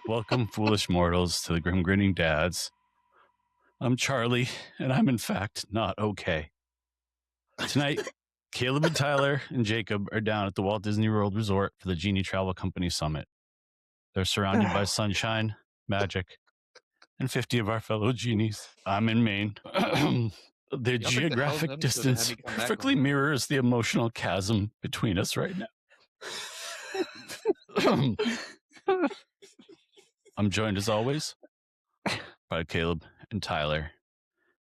Welcome, foolish mortals, to the Grim Grinning Dads. I'm Charlie, and I'm in fact not okay. Tonight, Caleb and Tyler and Jacob are down at the Walt Disney World Resort for the Genie Travel Company Summit. They're surrounded by sunshine, magic, and 50 of our fellow genies. I'm in Maine. The geographic distance perfectly mirrors the emotional chasm between us right now. I'm joined as always by Caleb and Tyler.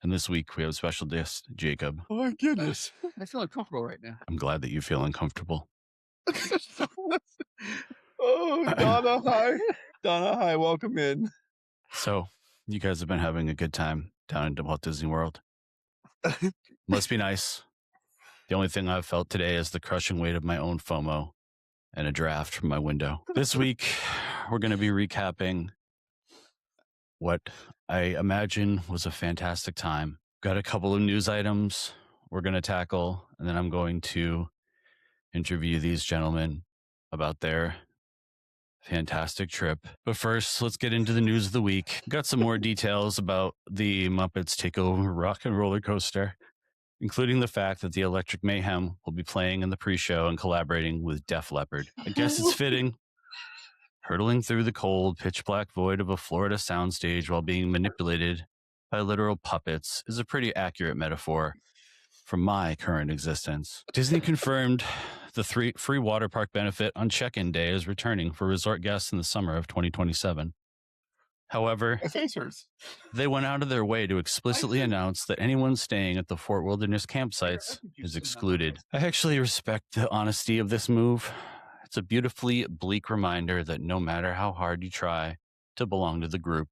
And this week we have a special guest, Jacob. Oh my goodness. I feel uncomfortable right now. I'm glad that you feel uncomfortable. Oh, Donna, hi. Donna, hi. Welcome in. So, you guys have been having a good time down in Walt Disney World. Must be nice. The only thing I've felt today is the crushing weight of my own FOMO and a draft from my window. This week, we're going to be recapping what I imagine was a fantastic time. Got a couple of news items we're going to tackle, and then I'm going to interview these gentlemen about their fantastic trip. But first, let's get into the news of the week. Got some more details about the Muppets Takeover Rock and Roller Coaster, including the fact that the Electric Mayhem will be playing in the pre-show and collaborating with Def Leppard. I guess it's fitting. Hurtling through the cold, pitch-black void of a Florida soundstage while being manipulated by literal puppets is a pretty accurate metaphor from my current existence. Disney confirmed the free water park benefit on check-in day is returning for resort guests in the summer of 2027. However, they went out of their way to explicitly announce that anyone staying at the Fort Wilderness campsites is excluded. I actually respect the honesty of this move. It's a beautifully bleak reminder that no matter how hard you try to belong to the group,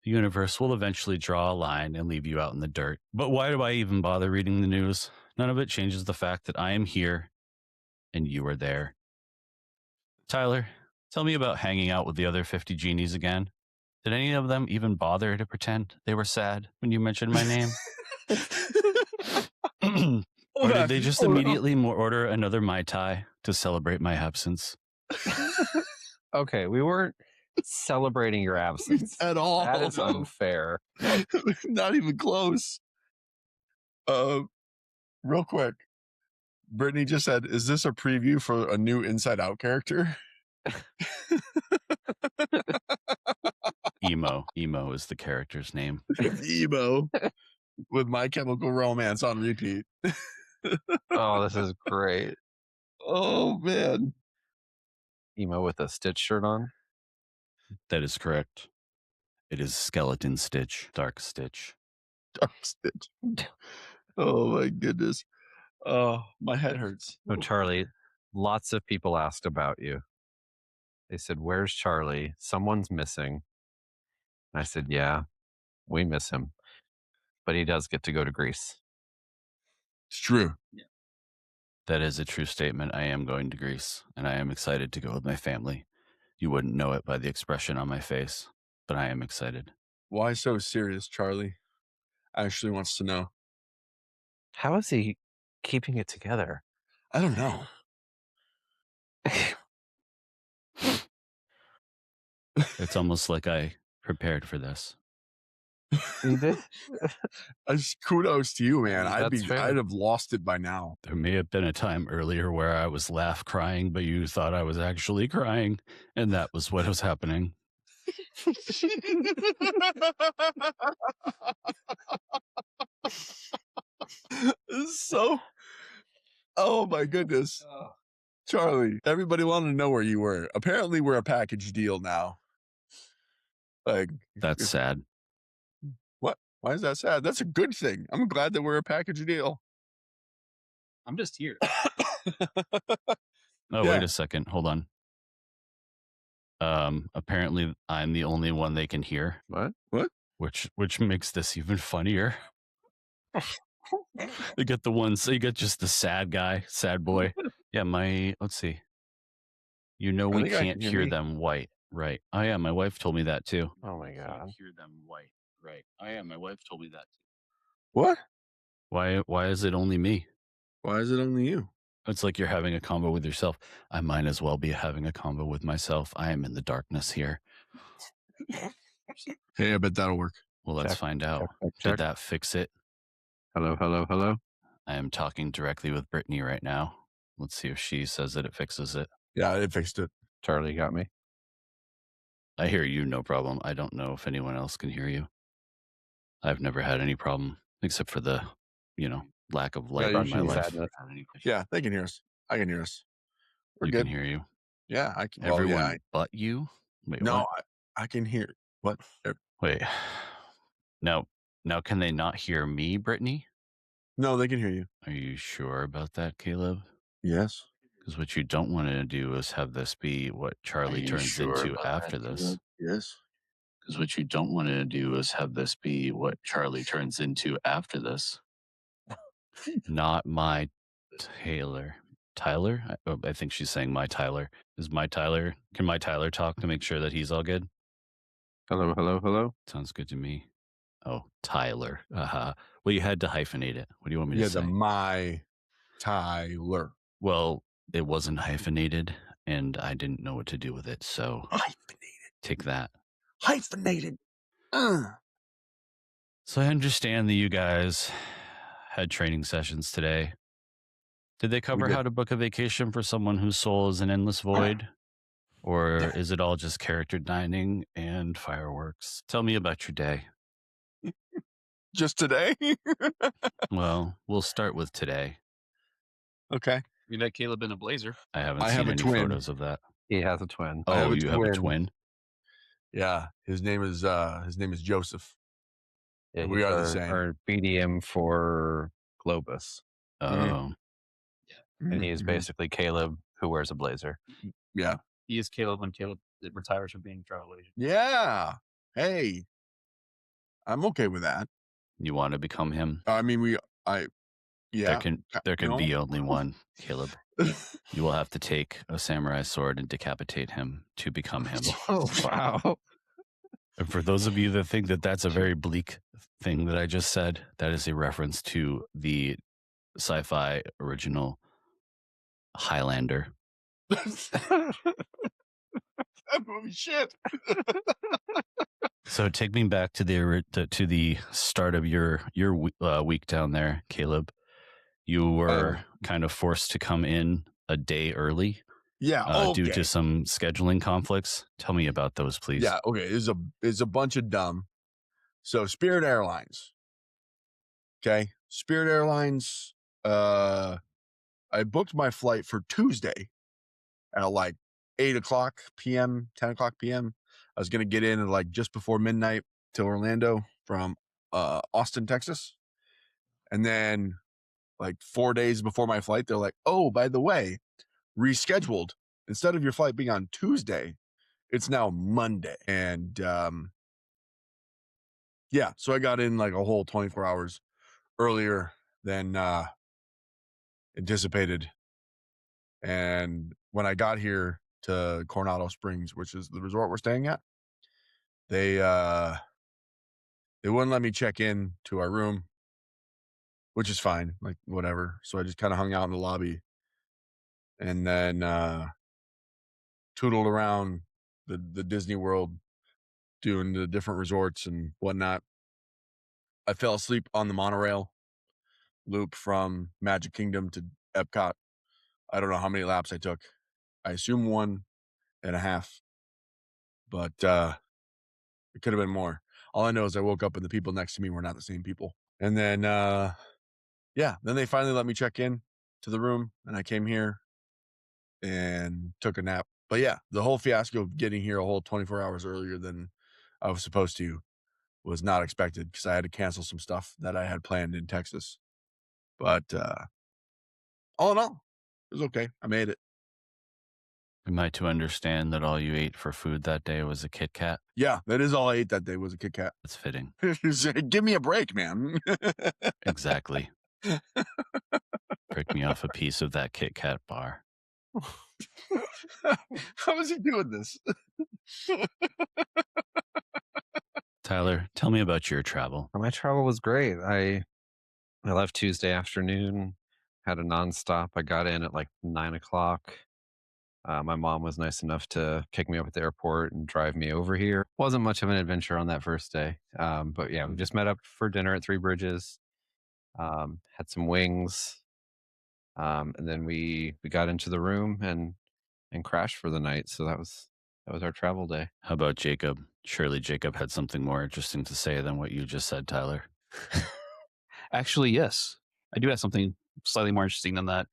the universe will eventually draw a line and leave you out in the dirt. But why do I even bother reading the news? None of it changes the fact that I am here and you are there. Tyler, tell me about hanging out with the other 50 genies again. Did any of them even bother to pretend they were sad when you mentioned my name? Or did they just immediately order another Mai Tai to celebrate my absence? Okay, we weren't celebrating your absence At all. That is unfair. Not even close. Real quick. Brittany just said, is this a preview for a new Inside Out character? Emo. Emo is the character's name. Emo. With My Chemical Romance on repeat. Oh, this is great. Oh, man. Emo with a Stitch shirt on. That is correct. It is Skeleton Stitch. Dark Stitch. Dark Stitch. Oh, my goodness. Oh, my head hurts. Oh, Charlie, lots of people asked about you. They said, where's Charlie? Someone's missing. I said, yeah, we miss him. But he does get to go to Greece. It's true. Yeah. That is a true statement. I am going to Greece, and I am excited to go with my family. You wouldn't know it by the expression on my face, but I am excited. Why so serious, Charlie? Ashley wants to know. How is he keeping it together? I don't know. It's almost like I prepared for this. Kudos to you, man. That's I'd have lost it by now. There may have been a time earlier where I was crying, but you thought I was actually crying, and that was what was happening. So, oh my goodness. Charlie, everybody wanted to know where you were. Apparently we're a package deal now. Like, that's sad. What? Why is that sad? That's a good thing. I'm glad that we're a package deal. I'm just here. Oh, yeah. Wait a second. Hold on. Apparently I'm the only one they can hear. What? Which makes this even funnier. You get you get just the sad guy, sad boy. Yeah, let's see. We can't hear them white. Right. Oh yeah, my wife told me that too. Oh my God. Can't hear them white. Right. Oh yeah, my wife told me that too. What? Why is it only me? Why is it only you? It's like you're having a combo with yourself. I might as well be having a combo with myself. I am in the darkness here. Hey, I bet that'll work. Well, let's Check, find out. check. Did that fix it? Hello, hello, hello. I am talking directly with Brittany right now. Let's see if she says that it fixes it. Yeah, it fixed it. Charlie got me. I hear you, no problem. I don't know if anyone else can hear you. I've never had any problem except for the, lack of light Yeah, in my usually life. sadness. Yeah, they can hear us. I can hear us. We're You good. can hear you. Yeah, I can. Everyone but you? Wait, no, what? I can hear. What? Wait. Now can they not hear me, Brittany? No, they can hear you. Are you sure about that, Caleb? Yes. Because what you don't want to do is have this be what Charlie turns into after this. Yes. Because what you don't want to do is have this be what Charlie turns into after this. Not my Taylor. Tyler? I think she's saying my Tyler. Is my Tyler? Can my Tyler talk to make sure that he's all good? Hello, hello, hello. Sounds good to me. Oh, Tyler. Well, you had to hyphenate it. What do you want me to say? My Tyler. Well, it wasn't hyphenated, and I didn't know what to do with it, so Hyphenated. take that. Hyphenated. So I understand that you guys had training sessions today. Did they cover did. how to book a vacation for someone whose soul is an endless void? Or is it all just character dining and fireworks? Tell me about your day. Just today? Well, we'll start with today. Okay. You met Caleb in a blazer. I haven't I seen have a any twin. photos of that. He has a twin. I have Oh, a you have a twin. twin? Yeah. His name is Joseph. Yeah, We are the same. Our BDM for Globus. Oh, And he's Mhm. basically Caleb who wears a blazer. Yeah. He is Caleb when Caleb retires from being a travel agent. Yeah. Hey. I'm okay with that. you want to become him? I mean, yeah. There can No. be only one, Caleb. You will have to take a samurai sword and decapitate him to become him. Oh, wow. And for those of you that think that that's a very bleak thing that I just said, that is a reference to the sci-fi original Highlander. That movie shit. So take me back to the start of your week down there, Caleb. You were kind of forced to come in a day early. Yeah. Due to some scheduling conflicts. Tell me about those, please. Yeah. Okay. It's a bunch of dumb. So Spirit Airlines. Okay. Spirit Airlines. I booked my flight for Tuesday at like 8:00 p.m., 10:00 p.m. I was going to get in at like just before midnight to Orlando from Austin, Texas. And then like 4 days before my flight, they're like, oh, by the way, rescheduled. Instead of your flight being on Tuesday, it's now Monday. And yeah, so I got in like a whole 24 hours earlier than anticipated. And when I got here to Coronado Springs, which is the resort we're staying at, they wouldn't let me check in to our room, which is fine, like whatever. So I just kind of hung out in the lobby and then tootled around the Disney World doing the different resorts and whatnot. I fell asleep on the monorail loop from Magic Kingdom to Epcot. I don't know how many laps I took. I assume 1.5, but it could have been more. All I know is I woke up and the people next to me were not the same people. And then, then they finally let me check in to the room and I came here and took a nap. But yeah, the whole fiasco of getting here a whole 24 hours earlier than I was supposed to was not expected because I had to cancel some stuff that I had planned in Texas. But all in all, it was okay. I made it. Am I to understand that all you ate for food that day was a Kit Kat? Yeah, that is all I ate that day was a Kit Kat. That's fitting. Give me a break, man. Exactly. Prick me off a piece of that Kit Kat bar. How is he doing this? Tyler, tell me about your travel. My travel was great. I left Tuesday afternoon, had a nonstop. I got in at like 9 o'clock. My mom was nice enough to pick me up at the airport and drive me over here. Wasn't much of an adventure on that first day. But yeah, we just met up for dinner at Three Bridges, had some wings, and then we got into the room and crashed for the night. So that was our travel day. How about Jacob? Surely Jacob had something more interesting to say than what you just said, Tyler. Actually, yes, I do have something slightly more interesting than that.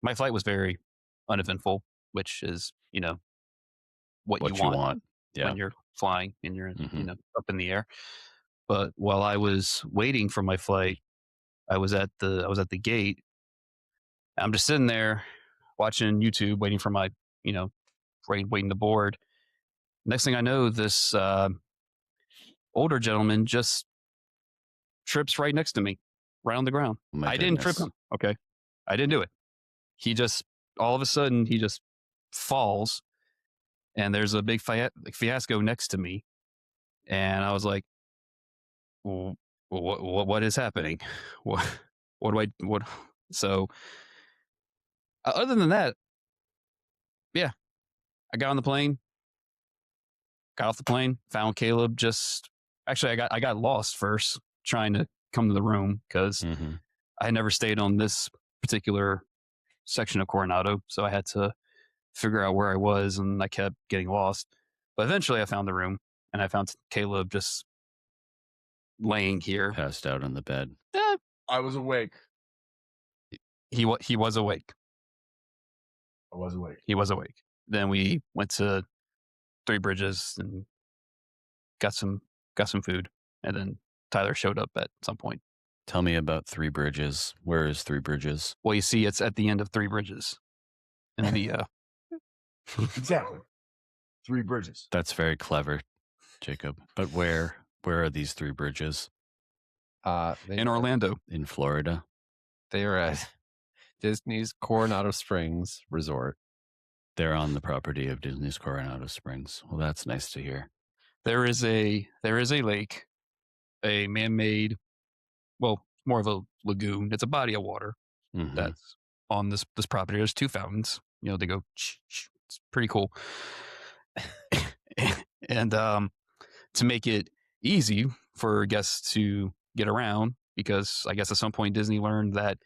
My flight was very uneventful, which is, what you want Yeah. when you're flying and you're, Mhm. up in the air. But while I was waiting for my flight, I was at the gate. I'm just sitting there watching YouTube, waiting for my, waiting to board. Next thing I know, this older gentleman just trips right next to me, right on the ground. Oh my I didn't trip goodness. him. Okay, I didn't do it. He just all of a sudden he just falls, and there's a big fiasco next to me, and I was like, "What? What is happening? What do I what?" So, other than that, yeah, I got on the plane, got off the plane, found Caleb. Just actually, I got lost first trying to come to the room because Mhm. I had never stayed on this particular section of Coronado, so I had to figure out where I was, and I kept getting lost. But eventually, I found the room, and I found Caleb just laying here. Passed out on the bed. I was awake. He was awake. I was awake. He was awake. Then we went to Three Bridges and got some food, and then Tyler showed up at some point. Tell me about Three Bridges. Where is Three Bridges? Well, you see, it's at the end of Three Bridges, in the Exactly. Three Bridges. That's very clever, Jacob. But where are these Three Bridges? in Orlando. In Florida? They are at Disney's Coronado Springs Resort. They're on the property of Disney's Coronado Springs. Well, that's nice to hear. There is a lake, a man-made, well, more of a lagoon. It's a body of water Mhm. that's on this property. There's two fountains. They go. It's pretty cool. And to make it easy for guests to get around, because I guess at some point Disney learned that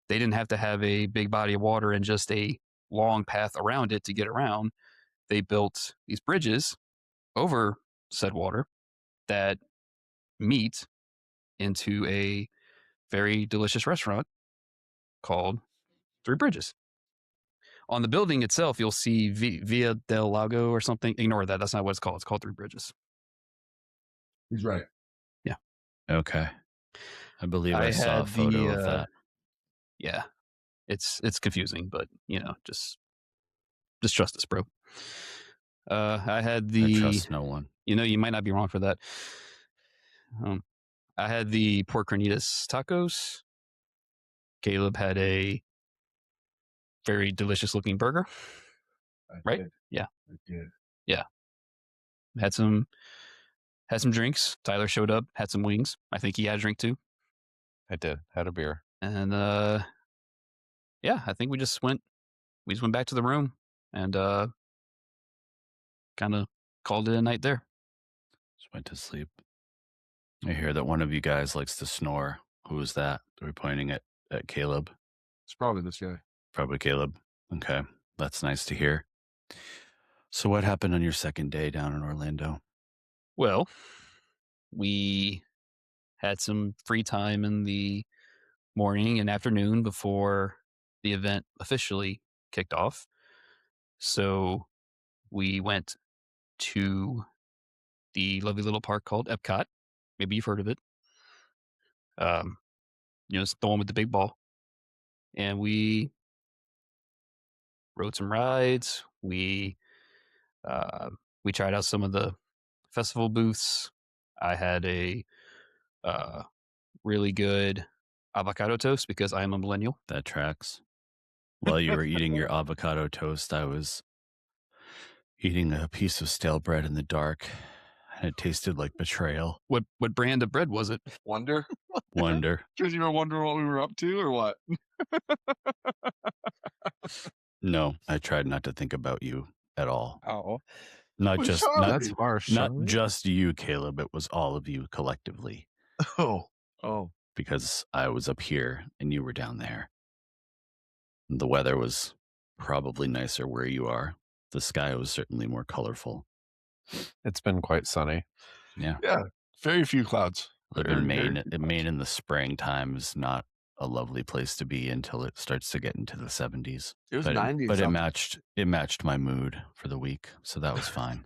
they didn't have to have a big body of water and just a long path around it to get around. They built these bridges over said water that meet into a very delicious restaurant called Three Bridges. On the building itself, you'll see Via del Lago or something. Ignore that. That's not what it's called. It's called Three Bridges. He's right. Okay. I believe I saw a had photo of that. Yeah, it's confusing, but just trust us, bro. I had I the. trust no one. You might not be wrong for that. I had the pork carnitas tacos. Caleb had a very delicious looking burger. Right? Did. Yeah. I did. Had some drinks. Tyler showed up, had some wings. I think he had a drink too. I did. Had a beer. And yeah, I think we just went back to the room and kind of called it a night there. Just went to sleep. I hear that one of you guys likes to snore. Who is that? Are we pointing at Caleb? It's probably this guy. Probably Caleb. Okay. That's nice to hear. So what happened on your second day down in Orlando? Well, we had some free time in the morning and afternoon before the event officially kicked off. So we went to the lovely little park called Epcot. Maybe you've heard of it. It's the one with the big ball. And we rode some rides. We tried out some of the festival booths. I had a really good avocado toast because I am a millennial. That tracks. While you were eating your avocado toast, I was eating a piece of stale bread in the dark. and it tasted like betrayal. What brand of bread was it? Wonder? Wonder. Because you were wondering what we were up to or what? No, I tried not to think about you at all. Oh, Not Well, just Charlie. not, that's harsh. not Charlie. just you, Caleb. It was all of you collectively, Oh. because I was up here and you were down there. The weather was probably nicer where you are. The sky was certainly more colorful. It's been quite sunny. Yeah. Yeah. Very few clouds. Live Very, in very Maine. few clouds. Maine in the springtime is not a lovely place to be until it starts to get into the 70s. It was But 90 but something. it matched my mood for the week, so that was fine.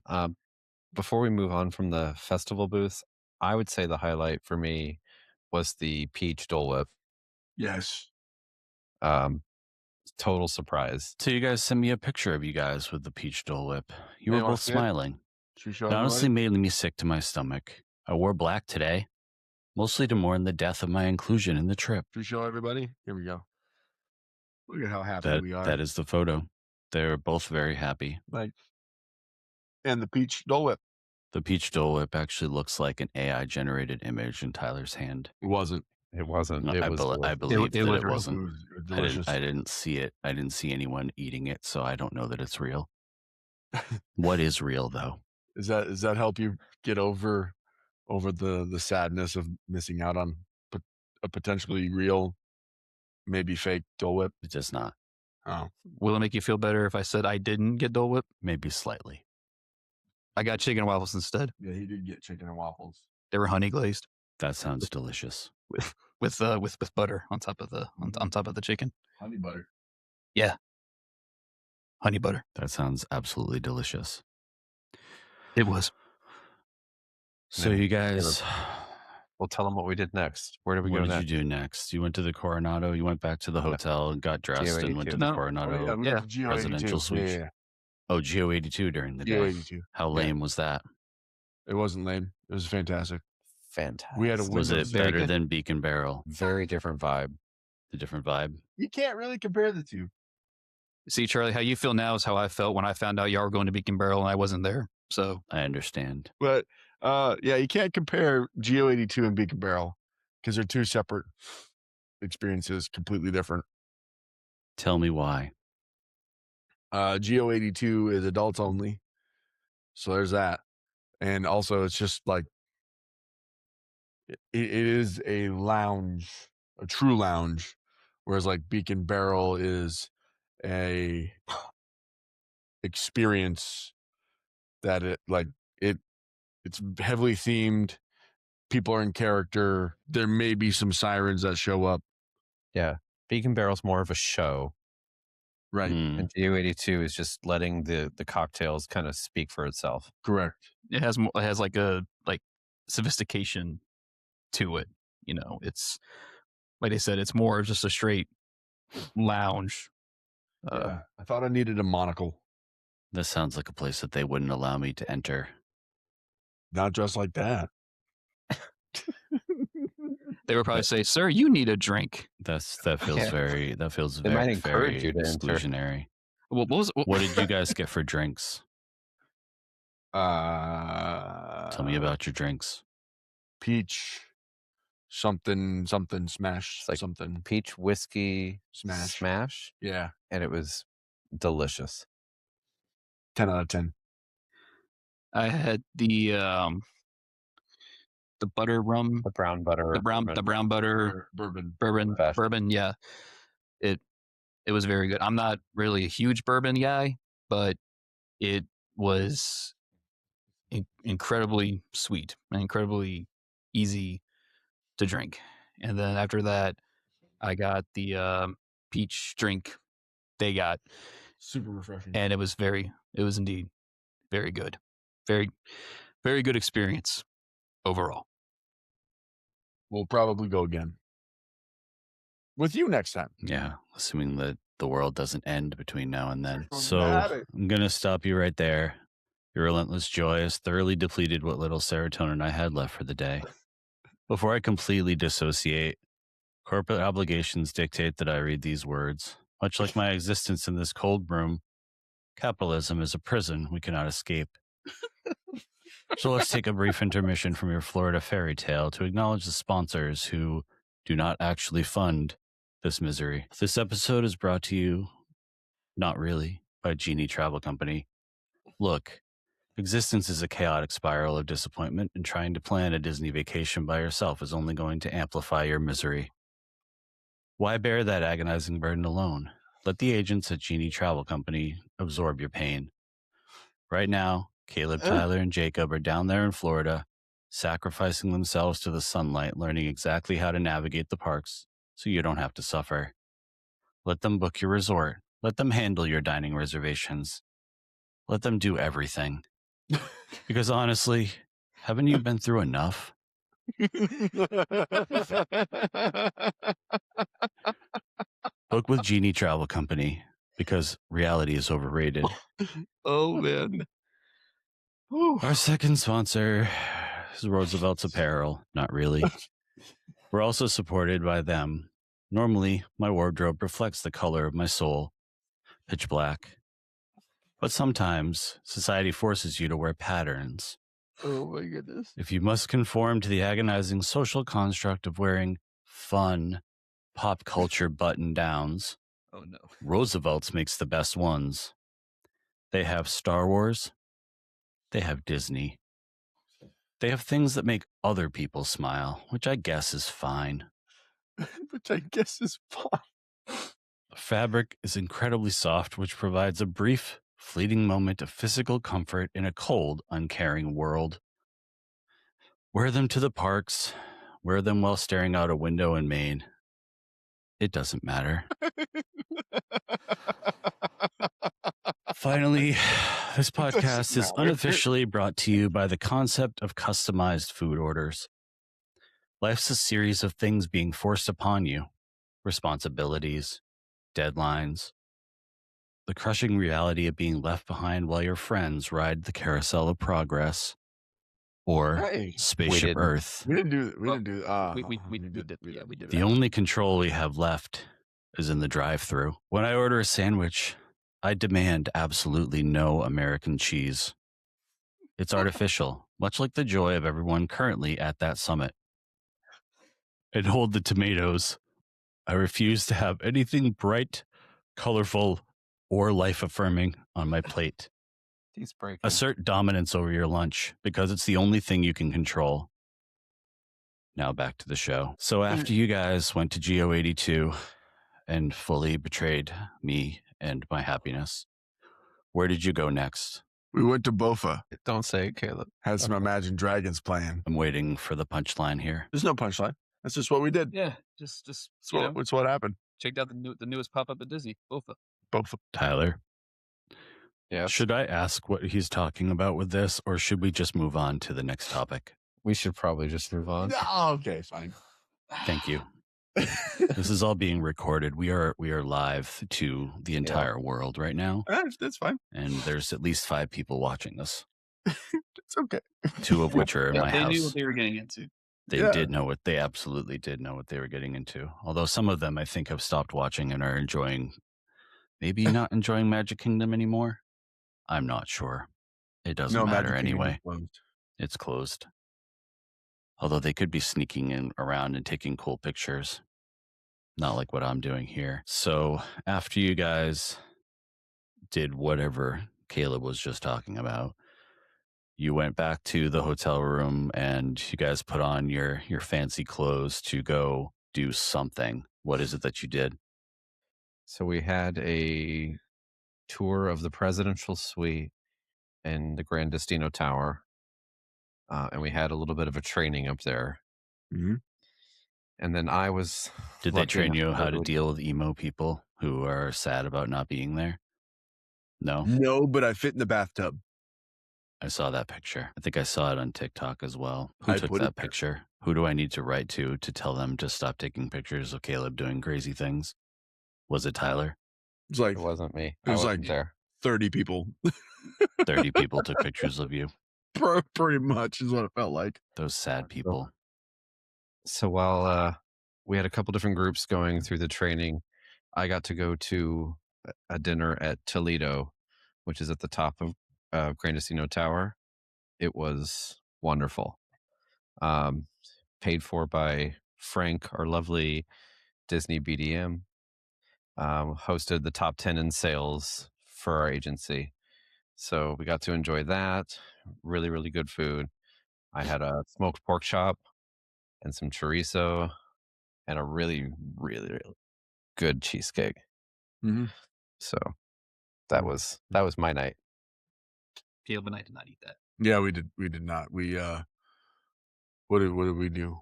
Before we move on from the festival booths, I would say the highlight for me was the peach Dole Whip. Yes. Total surprise. So you guys sent me a picture of you guys with the peach Dole Whip. You Hey, were wanna both see it? smiling. Should we show It honestly everybody? made me sick to my stomach. I wore black today, mostly to mourn the death of my inclusion in the trip. Should we show everybody? Here we go. Look at how happy we are. That is the photo. They're both very happy. Like, and the peach Dole Whip. The peach Dole Whip actually looks like an AI-generated image in Tyler's hand. It wasn't. It wasn't. No, It I was believe It that was it real. It wasn't. was delicious. I didn't see it. I didn't see anyone eating it, so I don't know that it's real. What is real, though? Does that help you get over the sadness of missing out on a potentially real, maybe fake Dole Whip? It does not. Oh, Will it make you feel better if I said I didn't get Dole Whip? Maybe slightly. I got chicken and waffles instead. yeah, he did get chicken and waffles. They were honey glazed That sounds delicious. with butter on top of the on top of the chicken. Honey butter. Honey butter. That sounds absolutely delicious. It was. So Yeah, you guys, We'll tell them what we did next. Where did we what go did next? you do next? You went to the Coronado. You went back to the hotel and got dressed and went to the No. Coronado we yeah, went to Geo presidential 82. suite. Yeah. Oh, Geo 82 during the Geo day. 82. How lame was that? It wasn't lame. It was fantastic. Fantastic. We had a Was window it seat. very better good. than Beacon Barrel? very different vibe. The different vibe? You can't really compare the two. See, Charlie, how you feel now is how I felt when I found out y'all were going to Beacon Barrel and I wasn't there. So I understand. But yeah, you can't compare Geo 82 and Beacon Barrel because they're two separate experiences, completely different. Tell me why. Geo 82 is adults only. So there's that. And also it's just like it is a lounge, a true lounge, whereas like Beacon Barrel is a experience that it's heavily themed. People are in character. There may be some sirens that show up. Yeah. Beacon Barrel's more of a show. Right. Mm. And GU82 is just letting the cocktails kind of speak for itself. Correct. it has like a sophistication to it. You know, it's like I said, it's more of just a straight lounge. Yeah. I thought I needed a monocle. This sounds like a place that they wouldn't allow me to enter. Not just like that. They would probably say, "Sir, you need a drink." That feels Yeah. very They might encourage you to enter. exclusionary. What What did you guys get for drinks? Tell Tell me about your drinks. peach something smash It's like something. Peach whiskey Smash. Yeah. and it was delicious. 10 out of 10. I had the butter rum, The brown butter. the brown butter Bourbon. Fast. bourbon. Yeah, it was very good. I'm not really a huge bourbon guy, but it was incredibly sweet and incredibly easy to drink. And then after that, I got the peach drink they got, Super refreshing. and it was indeed very good. Very, very good experience overall. We'll probably go again. With you next time. Yeah, assuming that the world doesn't end between now and then. We're So at it. I'm going to stop you right there. Your relentless joy has thoroughly depleted what little serotonin I had left for the day. Before I completely dissociate, corporate obligations dictate that I read these words. Much like my existence in this cold room, capitalism is a prison we cannot escape. So let's take a brief intermission from your Florida fairy tale to acknowledge the sponsors who do not actually fund this misery. This episode is brought to you, not really, by Genie Travel Company. Look, existence is a chaotic spiral of disappointment, and trying to plan a Disney vacation by yourself is only going to amplify your misery. Why bear that agonizing burden alone? Let the agents at Genie Travel Company absorb your pain. Right now, Caleb, Tyler, and Jacob are down there in Florida, sacrificing themselves to the sunlight, learning exactly how to navigate the parks so you don't have to suffer. Let them book your resort. Let them handle your dining reservations. Let them do everything. Because honestly, haven't you been through enough? Book with Genie Travel Company, because reality is overrated. Oh, man. Our second sponsor is Roosevelt's Apparel. Not really. We're also supported by them. Normally, my wardrobe reflects the color of my soul, pitch black. But sometimes, society forces you to wear patterns. Oh, my goodness. If you must conform to the agonizing social construct of wearing fun, pop culture button-downs, Oh no. Roosevelt's makes the best ones. They have Star Wars. They have Disney. They have things that make other people smile, which I guess is fine. Which I guess is fine. The fabric is incredibly soft, which provides a brief, fleeting moment of physical comfort in a cold, uncaring world. Wear them to the parks. Wear them while staring out a window in Maine. It doesn't matter. Finally, this podcast is unofficially brought to you by the concept of customized food orders. Life's a series of things being forced upon you. Responsibilities, deadlines, the crushing reality of being left behind while your friends ride the carousel of progress, or Hey, Spaceship didn't. Earth. we didn't do it. We Well, didn't do we did. Yeah, we did. The only control we have left is in the drive-thru. When I order a sandwich, I demand absolutely no American cheese. It's artificial, much like the joy of everyone currently at that summit. And hold the tomatoes. I refuse to have anything bright, colorful, or life-affirming on my plate. He's breaking. Assert dominance over your lunch because it's the only thing you can control. Now back to the show. So after you guys went to GO82 and fully betrayed me and my happiness, where did you go next? We went to Bofa. Don't say it, Caleb. Had some Imagine Dragons playing. I'm waiting for the punchline here. There's no punchline. That's just what we did. Yeah, just It's what happened. checked out the newest pop up at Disney. Bofa. Bofa. Tyler, Yes. should I ask what he's talking about with this, or should we just move on to the next topic? We should probably just move on. Oh, okay, fine. Thank you. This is all being recorded. We are live to the entire world right now, That's fine. and there's at least 5 people watching this, It's okay. 2 of which are in my They knew house. what they were getting into. They absolutely did know what they were getting into. Although some of them, I think, have stopped watching and are maybe not enjoying Magic Kingdom anymore. I'm not sure. It doesn't matter Magic Kingdom anyway. is closed. It's closed. Although they could be sneaking in around and taking cool pictures. Not like what I'm doing here. So after you guys did whatever Caleb was just talking about, you went back to the hotel room and you guys put on your fancy clothes to go do something. What is it that you did? So we had a tour of the presidential suite in the Grand Destino Tower. And we had a little bit of a training up there. Mm-hmm. And then I was. Did they lucky train enough you to how go to to- deal with emo people who are sad about not being there? No, No, but I fit in the bathtub. I saw that picture. I think I saw it on TikTok as well. Who I took put it that there. picture? Who do I need to write to tell them to stop taking pictures of Caleb doing crazy things? Was it Tyler? It's like It wasn't me. It was I wasn't like- there. 30 people. 30 people took pictures of you. Pretty much is what it felt like. Those sad people. So while we had a couple different groups going through the training, I got to go to a dinner at Toledo, which is at the top of Grand Destino Tower. It was wonderful. Paid for by Frank, our lovely Disney BDM. Hosted the top 10 in sales for our agency. So we got to enjoy that. Really, really good food. I had a smoked pork chop and some chorizo and a really, really, really good cheesecake. Mm-hmm. So that was my night. Caleb and I did not eat that. Yeah, we did not. We what did we do?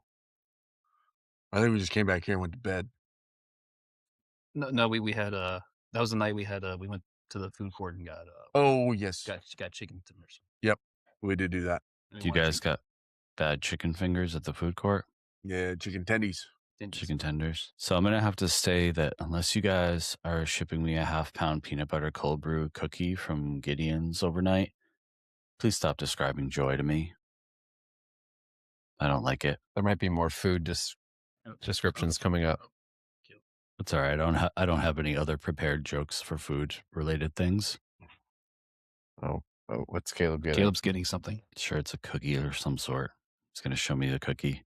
I think we just came back here and went to bed. No, we had that was the night we had we went to the food court and got Oh yes, got chicken tenders. yep, we did do that. And we You wanted guys got bad chicken fingers at the food court? Yeah, chicken tendies. Chicken tenders. So I'm going to have to say that unless you guys are shipping me a half-pound peanut butter cold brew cookie from Gideon's overnight, please stop describing joy to me. I don't like it. There might be more food descriptions coming up. It's all right. I don't have any other prepared jokes for food-related things. Oh, what's Caleb getting? Caleb's getting something. Sure, it's a cookie or some sort. He's going to show me the cookie.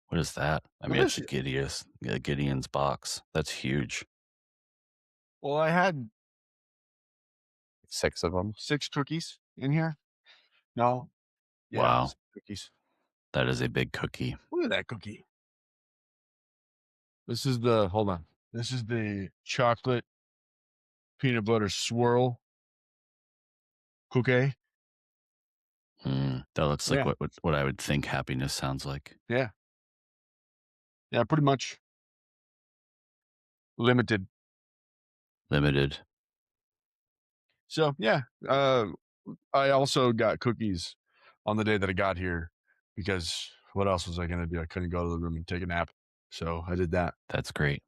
What is that? I What mean, is it's a Gideon's box. That's huge. Well, I had 6 of them. 6 cookies in here. No. Yeah, Wow. 6 cookies. That is a big cookie. Look at that cookie. This is the chocolate peanut butter swirl cookie. That looks like Yeah. what I would think happiness sounds like. Yeah, pretty much. Limited. So yeah, I also got cookies on the day that I got here because what else was I going to do? I couldn't go to the room and take a nap, so I did that. That's great.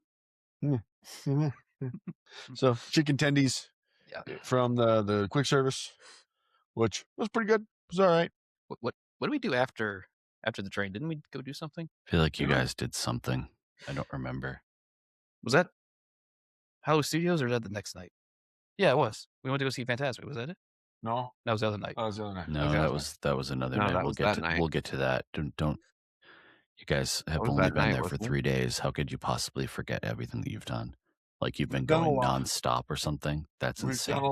So chicken tendies Yeah. from the quick service, which was pretty good. It was all right. What did we do after the train? Didn't we go do something? I feel like you guys did something. I don't remember. Was that Hollow Studios or was that the next night? Yeah, it was. We went to go see Fantasmic. Was that it? No, That was the other night. that was the other night. No, Okay. that was another No, night. that was that night. We'll get to that. Don't. You guys have was only that been night, there for wasn't it? 3 days. How could you possibly forget everything that you've done? Like you've been We've done a going lot. nonstop or something? That's We've insane. done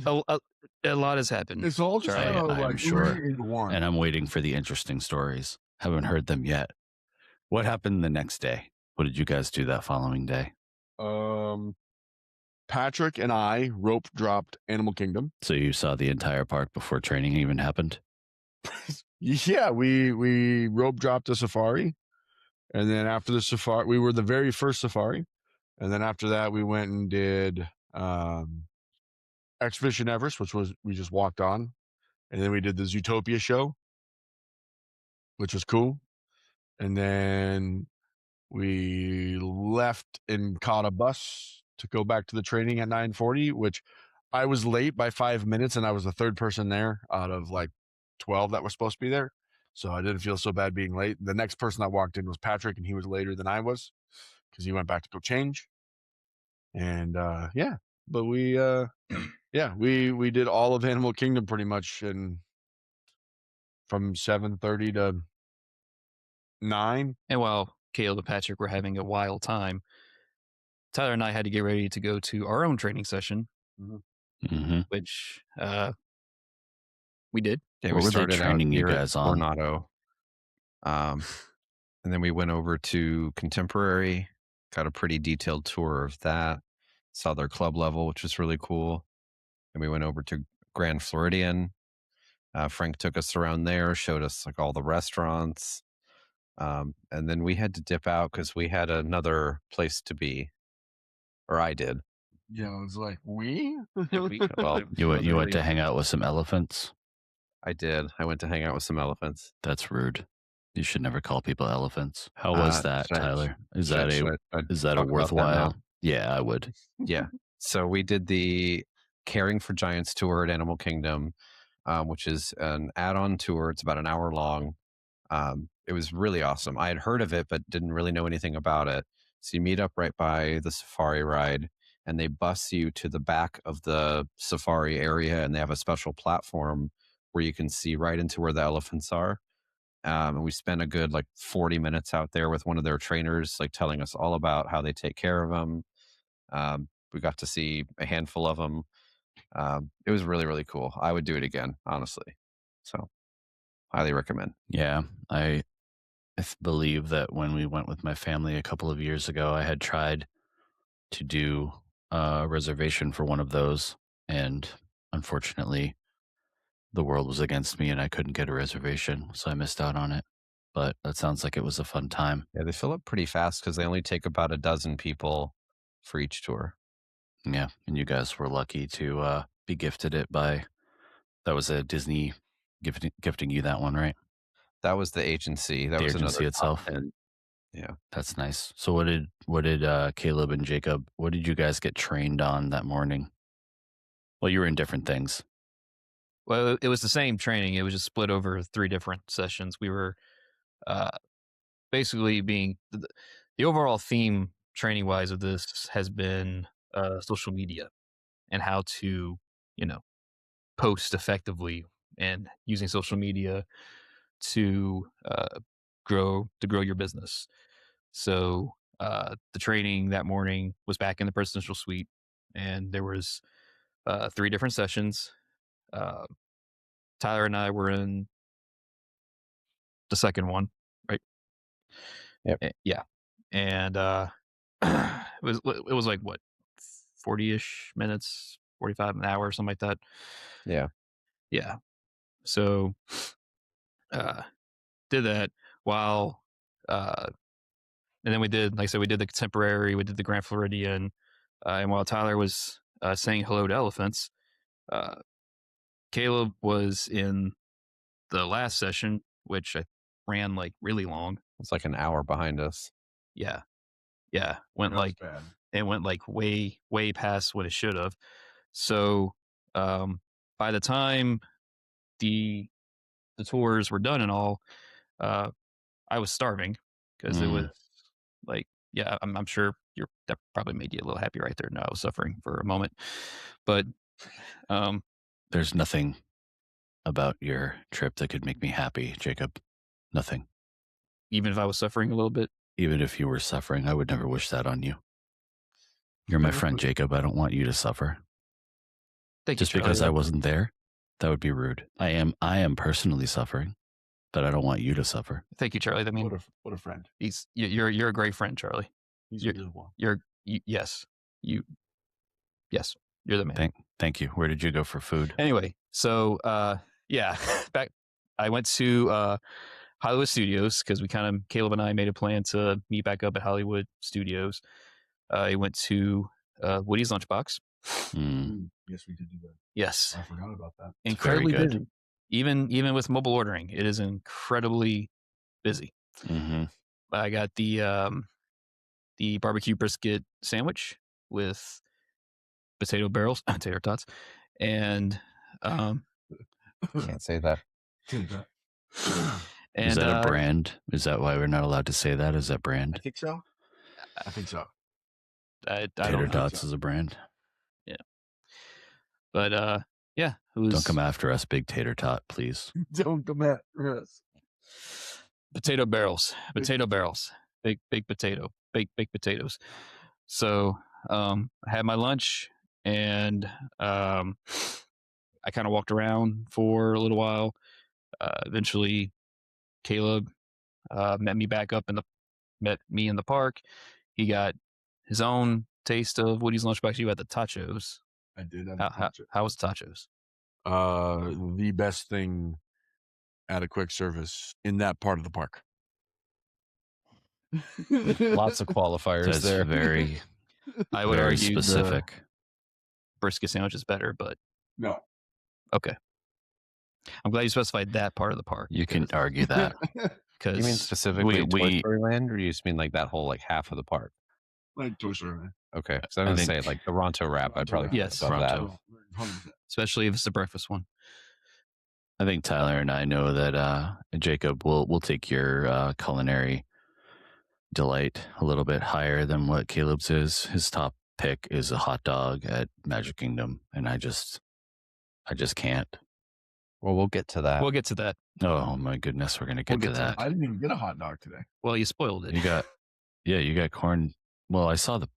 a lot. A lot has happened. It's all just I- kind of I'm like sure. into one. And I'm waiting for the interesting stories. Haven't heard them yet. What happened the next day? What did you guys do that following day? Patrick and I rope dropped Animal Kingdom. So you saw the entire park before training even happened? Yeah, we rope dropped a safari, and then after the safari, we were the very first safari, and then after that, we went and did Expedition Everest, which was we just walked on, and then we did the Zootopia show, which was cool, and then we left and caught a bus to go back to the training at 9:40, which I was late by 5 minutes, and I was the third person there out of like 12 that were supposed to be there. So I didn't feel so bad being late. The next person that walked in was Patrick, and he was later than I was because he went back to go change. And yeah, but we did all of Animal Kingdom pretty much, and from 7:30 to 9. And while Caleb and Patrick were having a wild time, Tyler and I had to get ready to go to our own training session, Mm-hmm. which we did. Yeah, What we were they started out training you here at guys on? Coronado. And then we went over to Contemporary, got a pretty detailed tour of that, saw their club level, which was really cool. And we went over to Grand Floridian. Frank took us around there, showed us like all the restaurants. And then we had to dip out because we had another place to be, or I did. Yeah, it was like we. Well, You went literally, to hang out with some elephants? I did. I went to hang out with some elephants. That's rude. You should never call people elephants. How was that, should I- Tyler? Is should I- that should I a talk about that worthwhile? now? Yeah, I would. Yeah. So we did the Caring for Giants tour at Animal Kingdom, which is an add-on tour. It's about an hour long. It was really awesome. I had heard of it, but didn't really know anything about it. So you meet up right by the safari ride, and they bus you to the back of the safari area, and they have a special platform where you can see right into where the elephants are. And we spent a good like 40 minutes out there with one of their trainers, like telling us all about how they take care of them. We got to see a handful of them. It was really, really cool. I would do it again, honestly. So highly recommend. Yeah, I believe that when we went with my family a couple of years ago, I had tried to do a reservation for one of those, and unfortunately, the world was against me and I couldn't get a reservation, so I missed out on it. But that sounds like it was a fun time. Yeah, they fill up pretty fast because they only take about a dozen people for each tour. Yeah, and you guys were lucky to be gifted it by, that was a Disney gifting you that one, right? That was the agency. That The was agency another itself. top 10. Yeah. That's nice. So what did Caleb and Jacob, what did you guys get trained on that morning? Well, you were in different things. Well, it was the same training. It was just split over 3 different sessions. We were basically being the overall theme training wise of this has been social media and how to, post effectively and using social media to grow your business. So the training that morning was back in the presidential suite, and there was 3 different sessions. Tyler and I were in the second one, right? Yep. Yeah, and it was like what 40-ish minutes, 45 an hour, something like that. Yeah. So did that while and then we did, like I said, we did the contemporary, we did the Grand Floridian, and while Tyler was saying hello to elephants, Caleb was in the last session, which I ran like really long. It's like an hour behind us. Yeah, That was bad. it went like way past what it should have. So by the time the tours were done and all, I was starving because it was like, yeah, I'm sure that probably made you a little happy right there. No, I was suffering for a moment, but There's nothing about your trip that could make me happy, Jacob. Nothing. even if I was suffering a little bit, Even if you were suffering, I would never wish that on you. You're my friend, Jacob. I don't want you to suffer. thank Just you, Charlie. because I wasn't there, that would be rude. I am personally suffering, but I don't want you to suffer. Thank you, Charlie. I mean, What a friend. you're a great friend, Charlie. He's You're- a good one. Yes, you're the man. Thank you. Where did you go for food? Anyway, so yeah, I went to Hollywood Studios because Caleb and I made a plan to meet back up at Hollywood Studios. I went to Woody's Lunchbox. Yes, we did do that. Yes, I forgot about that. incredibly very busy. Even with mobile ordering, it is incredibly busy. Mm-hmm. I got the barbecue brisket sandwich with potato barrels, tater tots, and Can't say that. and Is that a brand? Is that why we're not allowed to say that? Is that brand? I think so. I think so. I Tater don't know. Tots is a brand. But yeah, it was Don't come after us, Big Tater Tot, please. Don't come at us. potato barrels, big potato, baked potatoes. So I had my lunch, and I kind of walked around for a little while. Eventually, Caleb met me in the park. He got his own taste of Woody's Lunchbox. You had the tachos. I did. How was the tachos? The best thing at a quick service in that part of the park. Lots of qualifiers That's there. very, I would very argue specific. the brisket sandwich is better, but No. okay. I'm glad you specified that part of the park. You can argue that. because You mean specifically Toy we- Story Land, or you just mean like that whole like half of the park? Like Toy Story Land. Okay, so I'm I gonna think- say like the Ronto wrap. I'd probably put Yes, above that. Ronto. 100%. especially if it's the breakfast one. I think Tyler and I know that Jacob will take your culinary delight a little bit higher than what Caleb's is. His top pick is a hot dog at Magic Kingdom, and I just can't. Well, we'll get to that. We'll get to that. Oh my goodness, we're gonna get to that. I didn't even get a hot dog today. Well, you spoiled it. You got corn. Well, I saw the.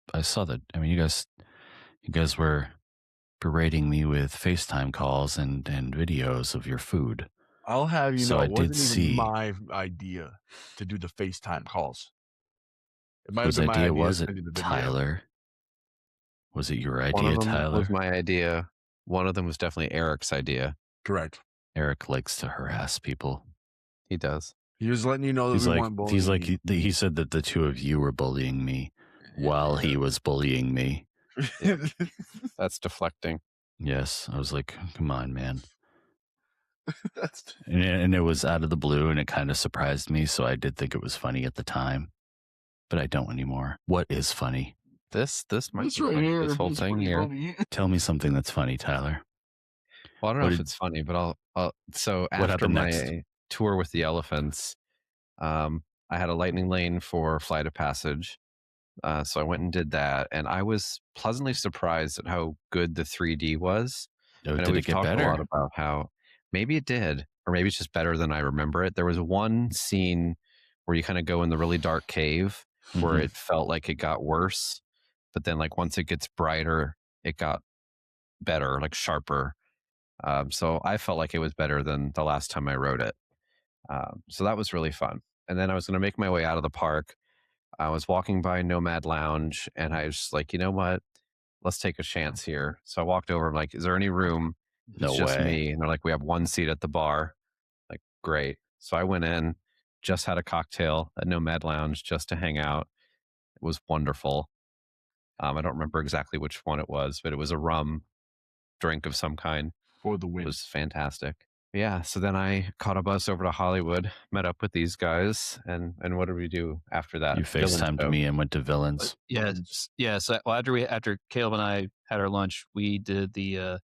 I mean, you guys were berating me with FaceTime calls and videos of your food. I'll have you So know, I it did wasn't see- even my idea to do the FaceTime calls. It might have Whose been my idea idea was to it, send you the video. Tyler? Was it your One idea, of them Tyler? was my idea. One of them was definitely Eric's idea. Correct. Eric likes to harass people. He does. He was letting you know that we weren't bullying. He's like you. he said that the two of you were bullying me while he was bullying me. That's deflecting. Yes, I was like, come on, man. That's And it was out of the blue, and it kind of surprised me. So I did think it was funny at the time, but I don't anymore. What is funny? This might this be right funny, here. this whole is thing pretty here. funny. Tell me something that's funny, Tyler. Well, I don't know What if did- it's funny, but I'll so What after happened my next? tour with the elephants, I had a lightning lane for Flight of Passage. So I went and did that, and I was pleasantly surprised at how good the 3D was. Oh, I know did it we've get talked a lot better? about how maybe it did, or maybe it's just better than I remember it. There was one scene where you kind of go in the really dark cave where Mhm. it felt like it got worse, but then like once it gets brighter, it got better, like sharper. So I felt like it was better than the last time I rode it. So that was really fun. And then I was going to make my way out of the park. I was walking by Nomad Lounge, and I was just like, you know what? Let's take a chance here. So I walked over. I'm like, is there any room? No It's just way. me. And they're like, we have one seat at the bar. Like, great. So I went in, just had a cocktail at Nomad Lounge just to hang out. It was wonderful. I don't remember exactly which one it was, but it was a rum drink of some kind. For the It win. was fantastic. Yeah. So then I caught a bus over to Hollywood, met up with these guys, and what did we do after that? You Villain FaceTimed show. me and went to Villains. Yeah. So after Caleb and I had our lunch, we did the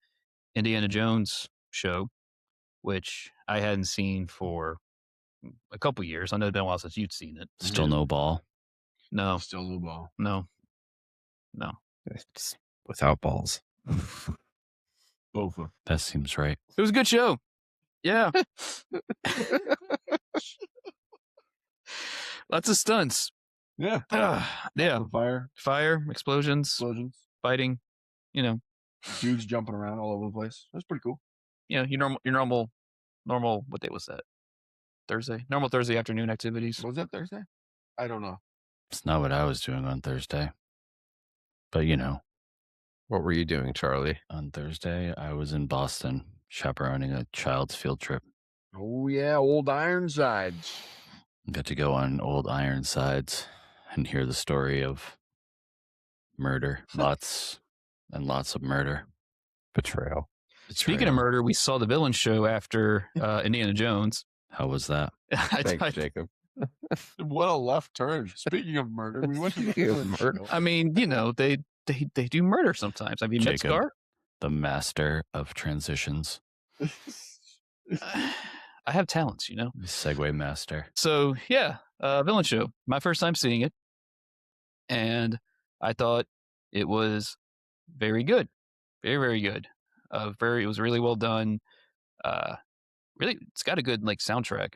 Indiana Jones show, which I hadn't seen for a couple years. I know it's been a while since you'd seen it. Still no ball. No, Still no ball. no. It's without balls. Both of them. That seems right. It was a good show. Yeah. Lots of stunts. Yeah. Yeah. Fire, Explosions, explosions, fighting. You know, dudes jumping around all over the place. That's pretty cool. your normal. What day was that? Thursday. Normal Thursday afternoon activities. Was that Thursday? I don't know. It's not what I was doing on Thursday. But, you know, What were you doing, Charlie? on Thursday, I was in Boston chaperoning a child's field trip. Oh yeah, old Ironsides. Got to go on old Ironsides and hear the story of murder. Lots and lots of murder. Betrayal. Speaking of murder, we saw the Villain show after Indiana Jones. How was that? Thanks, Jacob. What a left turn. Speaking of murder, we went to the Speaking of Villain murder. show. I mean, you know, they do murder sometimes. Have you met Jacob. Scar? The master of transitions. I have talents, you know. Segway master. So yeah, Villain show. My first time seeing it, and I thought it was very good, very very good. It was really well done. Really, it's got a good like soundtrack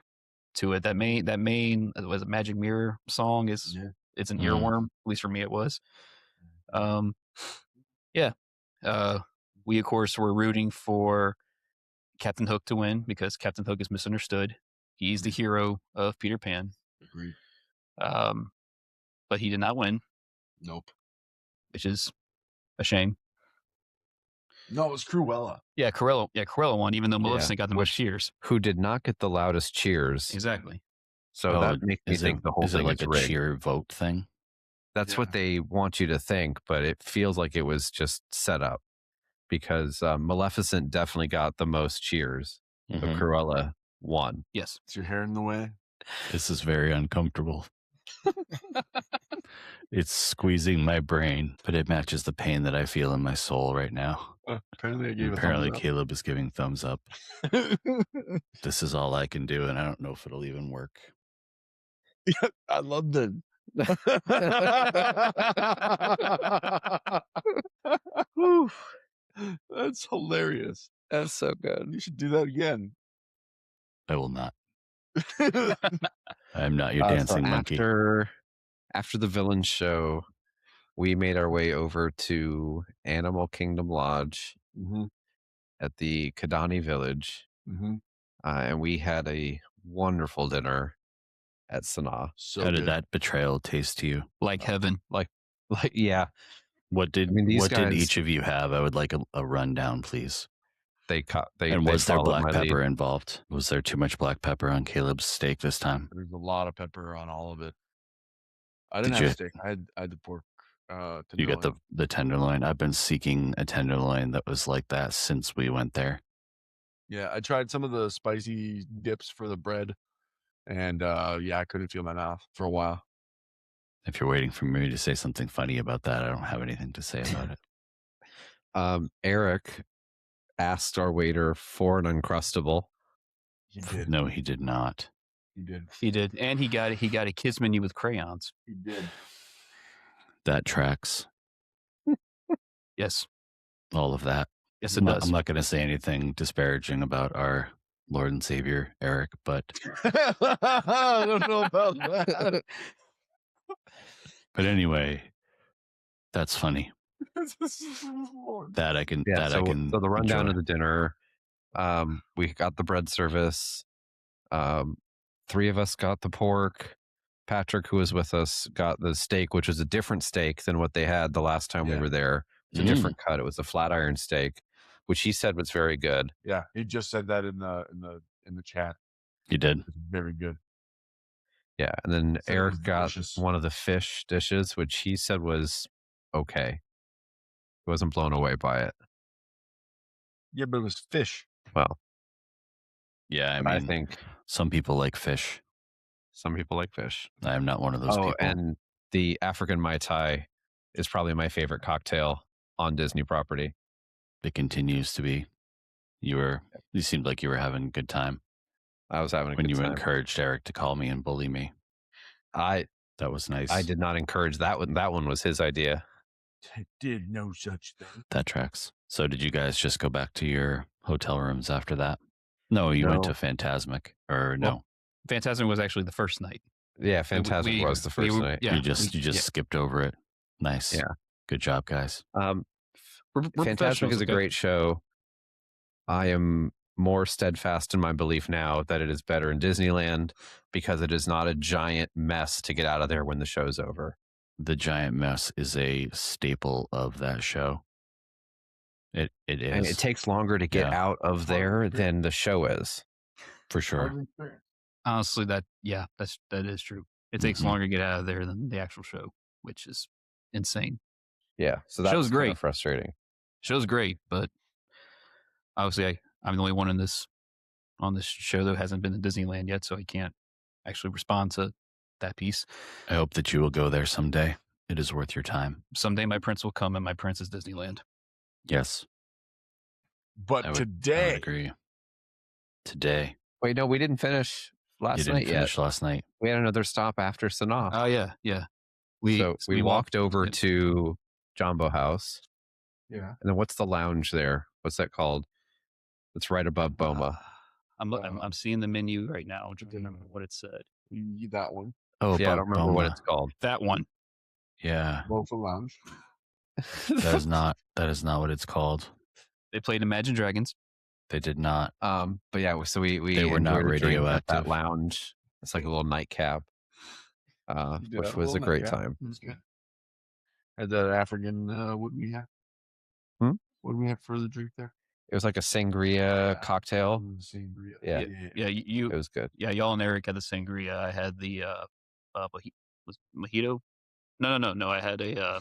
to it. That main was a Magic Mirror song is Yeah. it's an Mm. earworm. At least for me, it was. Yeah. We of course were rooting for Captain Hook to win because Captain Hook is misunderstood. He's the hero of Peter Pan. Agreed. But he did not win, Nope. which is a shame. No, it was Cruella. Yeah, Cruella won, even though Maleficent got the most which- cheers. Who did not get the loudest cheers. Exactly. So that makes me is think it, the whole is it thing like is a rigged. cheer vote thing? That's Yeah. what they want you to think, but it feels like it was just set up because Maleficent definitely got the most cheers, but Mhm. Cruella won. Yes. Is your hair in the way? This is very uncomfortable. It's squeezing my brain, but it matches the pain that I feel in my soul right now. Apparently, I gave Apparently, a Caleb is giving thumbs up. thumbs This is all I can do, and I don't know if it'll even work. up. I loved it. Whew. That's hilarious. That's so good. You should do that again. I will not. I'm not your dancing monkey. After the villain show, we made our way over to Animal Kingdom Lodge at the Kadani Village, and we had a wonderful dinner at Sanaa. So How did good. that betrayal taste to you? Like heaven. Like yeah. What did these did guys- each of you have? I would like a rundown, please. And was there black pepper lead. involved? Was there too much black pepper on Caleb's steak this time? There's a lot of pepper on all of it. I didn't Did have you- steak. I had the pork. You got the tenderloin. I've been seeking a tenderloin that was like that since we went there. Yeah, I tried some of the spicy dips for the bread, and I couldn't feel my mouth for a while. If you're waiting for me to say something funny about that, I don't have anything to say about it. Eric asked our waiter for an Uncrustable. He did. No, he did not. He did. He did. And he got a kids menu with crayons. He did. That tracks. Yes. All of that. Yes, it does. I'm not going to say anything disparaging about our Lord and Savior, Eric, but I don't know about that. but anyway, that's funny. That I can. Yeah, I can. so the rundown enjoy. of the dinner, we got the bread service. 3 of us got the pork. Patrick, who was with us, got the steak, which was a different steak than what they had the last time we were there. It's a different cut. It was a flat iron steak, which he said was very good. Yeah, he just said that in the chat. You did. It's very good. Yeah, and then Said it Eric was got delicious. one of the fish dishes, which he said was okay. He wasn't blown away by it. Yeah, but it was fish. Well, Yeah, I but mean, I think some people like fish. some people like fish. I am not one of those people. And the African Mai Tai is probably my favorite cocktail on Disney property. It continues to be. You seemed like you were having a good time I was having a when good you time. encouraged Eric to call me and bully me. That was nice. I did not encourage that one. That one was his idea. I did no such thing. That tracks. So did you guys just go back to your hotel rooms after that? No, you went No. to Phantasmic, or no? Phantasm was actually the first night. Yeah, Phantasmic was the first night. Yeah, you just skipped over it. Nice. Yeah. Good job, guys. We're Phantasmic professionals, is a okay? great show. I am more steadfast in my belief now that it is better in Disneyland because it is not a giant mess to get out of there when the show's over. The giant mess is a staple of that show. It is. And it takes longer to get out of there than the show is. for sure. Honestly, that is true. It takes Mhm. longer to get out of there than the actual show, which is insane. Yeah, so that Show's was kinda great. frustrating. Show's great, but obviously I'm the only one on this show that hasn't been to Disneyland yet, so I can't actually respond to that piece. I hope that you will go there someday. It is worth your time. Someday my prince will come, and my prince is Disneyland. Yes, But I would today, agree. Today, Wait, no, we didn't finish you last didn't night finish yet. last night. We had another stop after Sanaa. Oh yeah. So we walked over yeah. to Jumbo House. yeah, And then what's the lounge there? What's that called? It's right above Boma. I'm seeing the menu right now. I'm trying to remember what it said. that one, Oh, Yeah, I don't remember what it's called. That one. Yeah, Bofa Lounge. that is not what it's called. They played Imagine Dragons. They did not. But yeah, so we They were not enjoyed a drink at that radioactive. lounge. It's like a little nightcap, which was a great time. It was good. Had that African. What do we have? Hmm? What do we have for the drink there? It was like a sangria cocktail. Sangria. Yeah. Yeah, you. It was good. Yeah, y'all and Eric had the sangria. I had the mojito. No. I had a.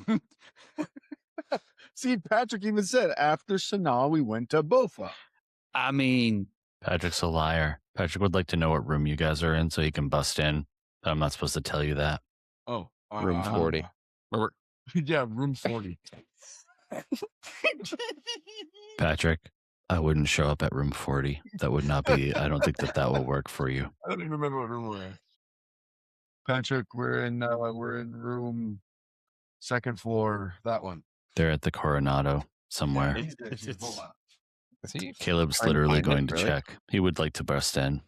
See, Patrick even said after Sanaa we went to Bofa. I mean, Patrick's a liar. Patrick would like to know what room you guys are in so he can bust in. But I'm not supposed to tell you that. Oh, Room 40. Yeah, room 40. Patrick, I wouldn't show up at room 40. That would not be, I don't think that will work for you. I don't even remember what room we're in. Patrick, we're in room second floor. That one. They're at the Coronado somewhere. it's Caleb's trying to literally find it, going to really? check. He would like to burst in.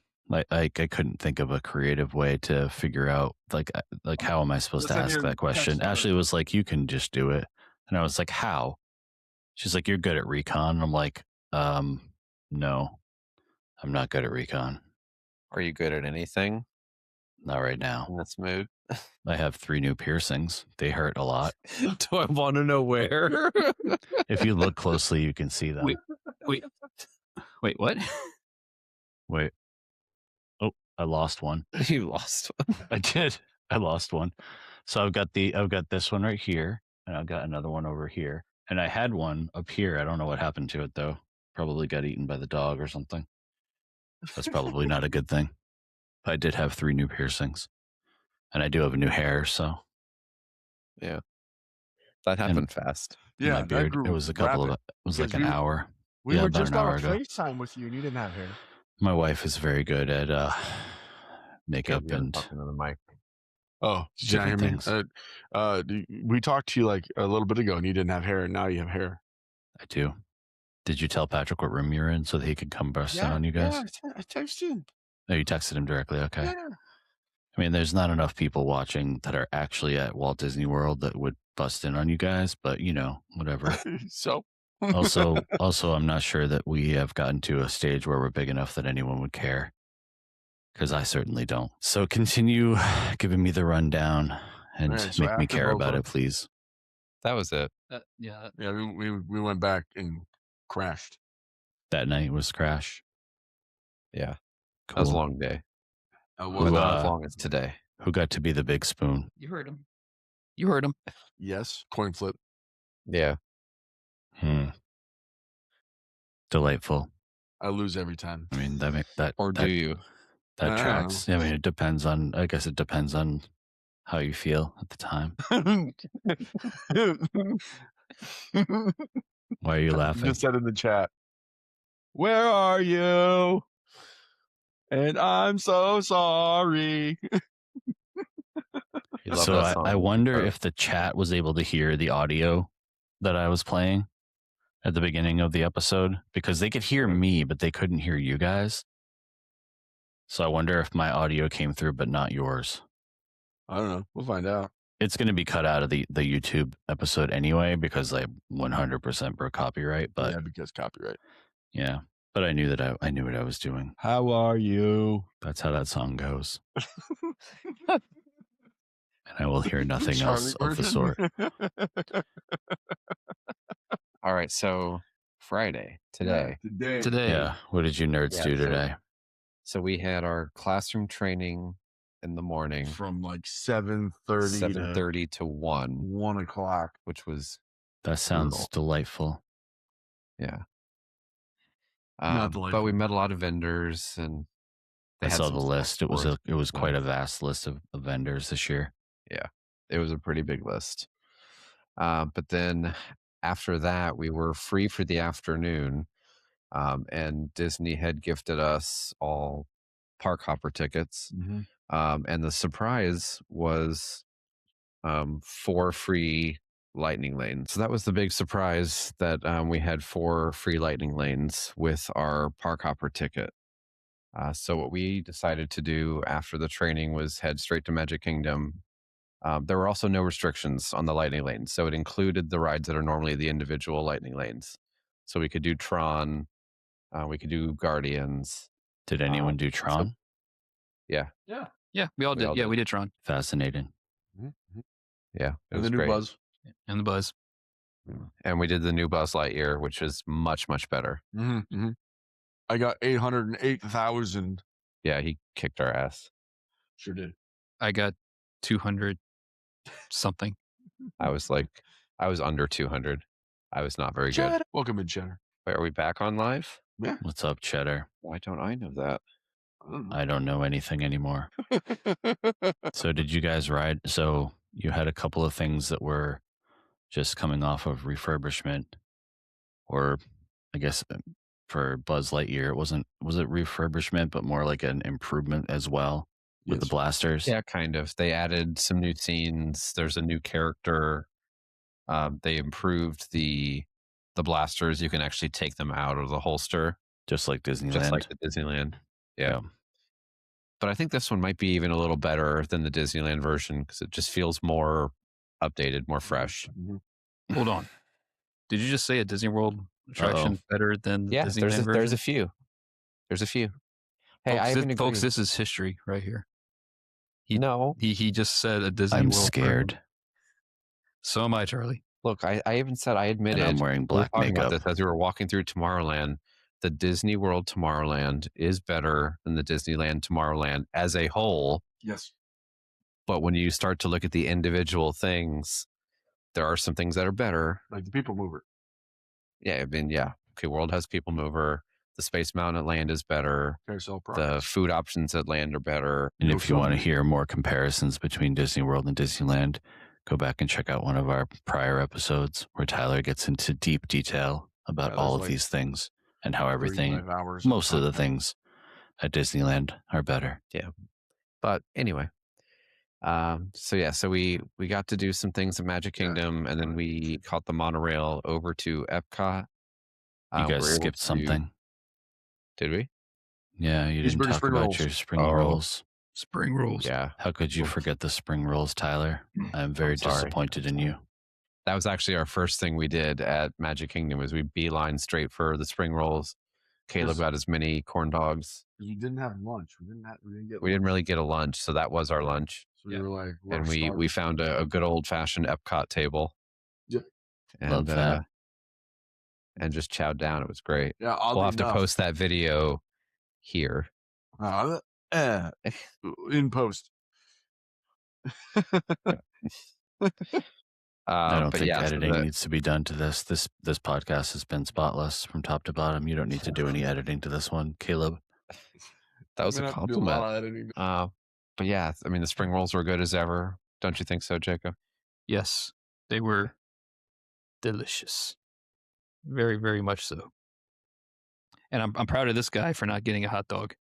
I couldn't think of a creative way to figure out like how am I supposed to Listen, ask your that question? text Ashley was like, you can just do it, and I was like, how? She's like, you're good at recon. And I'm like, no, I'm not good at recon. Are you good at anything Not right now. in this mood? I have 3 new piercings. They hurt a lot. Do I want to know where? If you look closely, you can see them. Wait, what? Wait. Oh, I lost one. You lost one. I did. I lost one. So I've got this one right here, and I've got another one over here. And I had one up here. I don't know what happened to it though. Probably got eaten by the dog or something. That's probably not a good thing. I did have 3 new piercings. And I do have a new hair, so Yeah. That happened fast. Yeah, my that beard. grew It was a couple of rapid. it was like Because an hour. We Yeah, were about just an hour on ago. FaceTime with you, and you didn't have hair. My wife is very good at makeup Caleb, you're and talking to the mic. Oh, did you not hear different me? things. We talked to you like a little bit ago, and you didn't have hair, and now you have hair. I do. Did you tell Patrick what room you're in so that he could come burst in on you guys? Yeah, I texted you. Oh, you texted him directly. Okay. Yeah. I mean, there's not enough people watching that are actually at Walt Disney World that would bust in on you guys, but whatever. So Also, I'm not sure that we have gotten to a stage where we're big enough that anyone would care, because I certainly don't. So continue giving me the rundown and All right, so make me after care about Boba- it, please. That was it. Yeah. yeah, we went back and crashed. That night was crash. Yeah. Cool. That was a long day. I But was not as long as today. Who got to be the big spoon? You heard him. You heard him. yes, coin flip. Yeah. Delightful. I lose every time. I mean, that Or do you? that I don't tracks. I mean, it depends on. I guess it depends on how you feel at the time. Why are you laughing? Just said in the chat, "Where are you?" And I'm so sorry. You love So that song. I wonder Or- if the chat was able to hear the audio that I was playing at the beginning of the episode, because they could hear me, but they couldn't hear you guys. So I wonder if my audio came through, but not yours. I don't know. We'll find out. It's going to be cut out of the YouTube episode anyway, because I 100% broke copyright. But yeah, because copyright. yeah, but I knew that I knew what I was doing. How are you? That's how that song goes. And I will hear nothing else of the sort. All right. So Friday, today. Today. Yeah. What did you nerds Yeah, do so- today? So we had our classroom training in the morning, From like 7:30 to 7:30 to 1, 1 o'clock. which was, That sounds brutal. delightful. yeah. Not But we delightful. met a lot of vendors, and they I had saw some the stuff list. It was for us. it was quite a vast list of vendors this year. It was a pretty big list. But then after that, we were free for the afternoon, and Disney had gifted us all park hopper tickets. And the surprise was 4 free lightning lanes. So that was the big surprise, that we had 4 free lightning lanes with our park hopper ticket. So what we decided to do after the training was head straight to Magic Kingdom. There were also no restrictions on the lightning lanes, so it included the rides that are normally the individual lightning lanes. So we could do Tron, we could do Guardians. Did anyone do Tron? Yeah, Yeah, we all We did. all Yeah, did. we did Tron Fascinating. yeah, it And was the new great. Buzz. and the Buzz. And we did the new Buzz Lightyear, which is much, much better. I got 808,000. Yeah, he kicked our ass. Sure did. I got 200 something. I was under 200. I was not very good. Cheddar. Welcome in, Cheddar. Wait, are we back on live? What's up, Cheddar? Why don't I know that? I don't know anything anymore. So did you guys ride? So you had a couple of things that were just coming off of refurbishment, or I guess for Buzz Lightyear, was it refurbishment, but more like an improvement as well with the Yes. blasters? Yeah, kind of. They added some new scenes. There's a new character. They improved the the blasters, you can actually take them out of the holster, Just like Disneyland. just like the Disneyland. Yeah. But I think this one might be even a little better than the Disneyland version because it just feels more updated, more fresh. Mm-hmm. Hold on. Did you just say a Disney World attraction better than the Disneyland version? There's a few. There's a few. Hey, folks, this is history right here. He just said a Disney I'm World scared. version. So am I, Charlie. Look, I even said, I admitted. And I'm wearing black makeup. About this as we were walking through Tomorrowland. The Disney World Tomorrowland is better than the Disneyland Tomorrowland as a whole. Yes. But when you start to look at the individual things, there are some things that are better. Like the People Mover. Yeah, I mean, yeah. Okay, World has People Mover. The Space Mountain at Land is better. Carousel Progress. The food options at Land are better. And if you want to hear more comparisons between Disney World and Disneyland, go back and check out one of our prior episodes where Tyler gets into deep detail about all of these things and how everything, most of the things at Disneyland are better. Yeah. But anyway, so we got to do some things at Magic Kingdom, and then we caught the monorail over to Epcot. You guys skipped something. Did we? Yeah, you didn't talk about your spring rolls. Spring rolls. Yeah. How could you forget the spring rolls, Tyler? I'm very disappointed in you. That was actually our first thing we did at Magic Kingdom was we beeline straight for the spring rolls. Caleb got as many corn dogs. We didn't have lunch. We didn't really get a lunch, so that was our lunch. So we were like, and we found a good old fashioned Epcot table. Yeah. And, love that. And just chowed down. It was great. Yeah, we'll have to post that video here. In post. I don't think editing needs to be done to this. This podcast has been spotless from top to bottom. You don't need to do any editing to this one, Caleb. That was a compliment. But yeah, I mean, the spring rolls were good as ever. Don't you think so, Jacob? Yes, they were delicious. Very, very much so. And I'm proud of this guy for not getting a hot dog.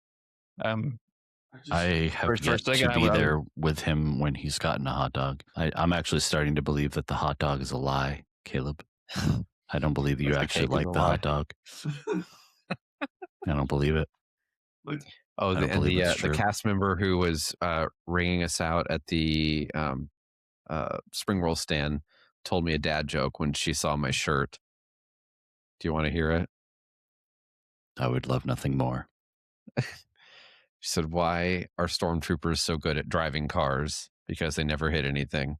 I have yet to be there with him when he's gotten a hot dog. I'm actually starting to believe that the hot dog is a lie, Caleb. I don't believe you actually like the hot dog. I don't believe it. Oh, the cast member who was ringing us out at the spring roll stand told me a dad joke when she saw my shirt. Do you want to hear it? I would love nothing more. She said, "Why are stormtroopers so good at driving cars? Because they never hit anything."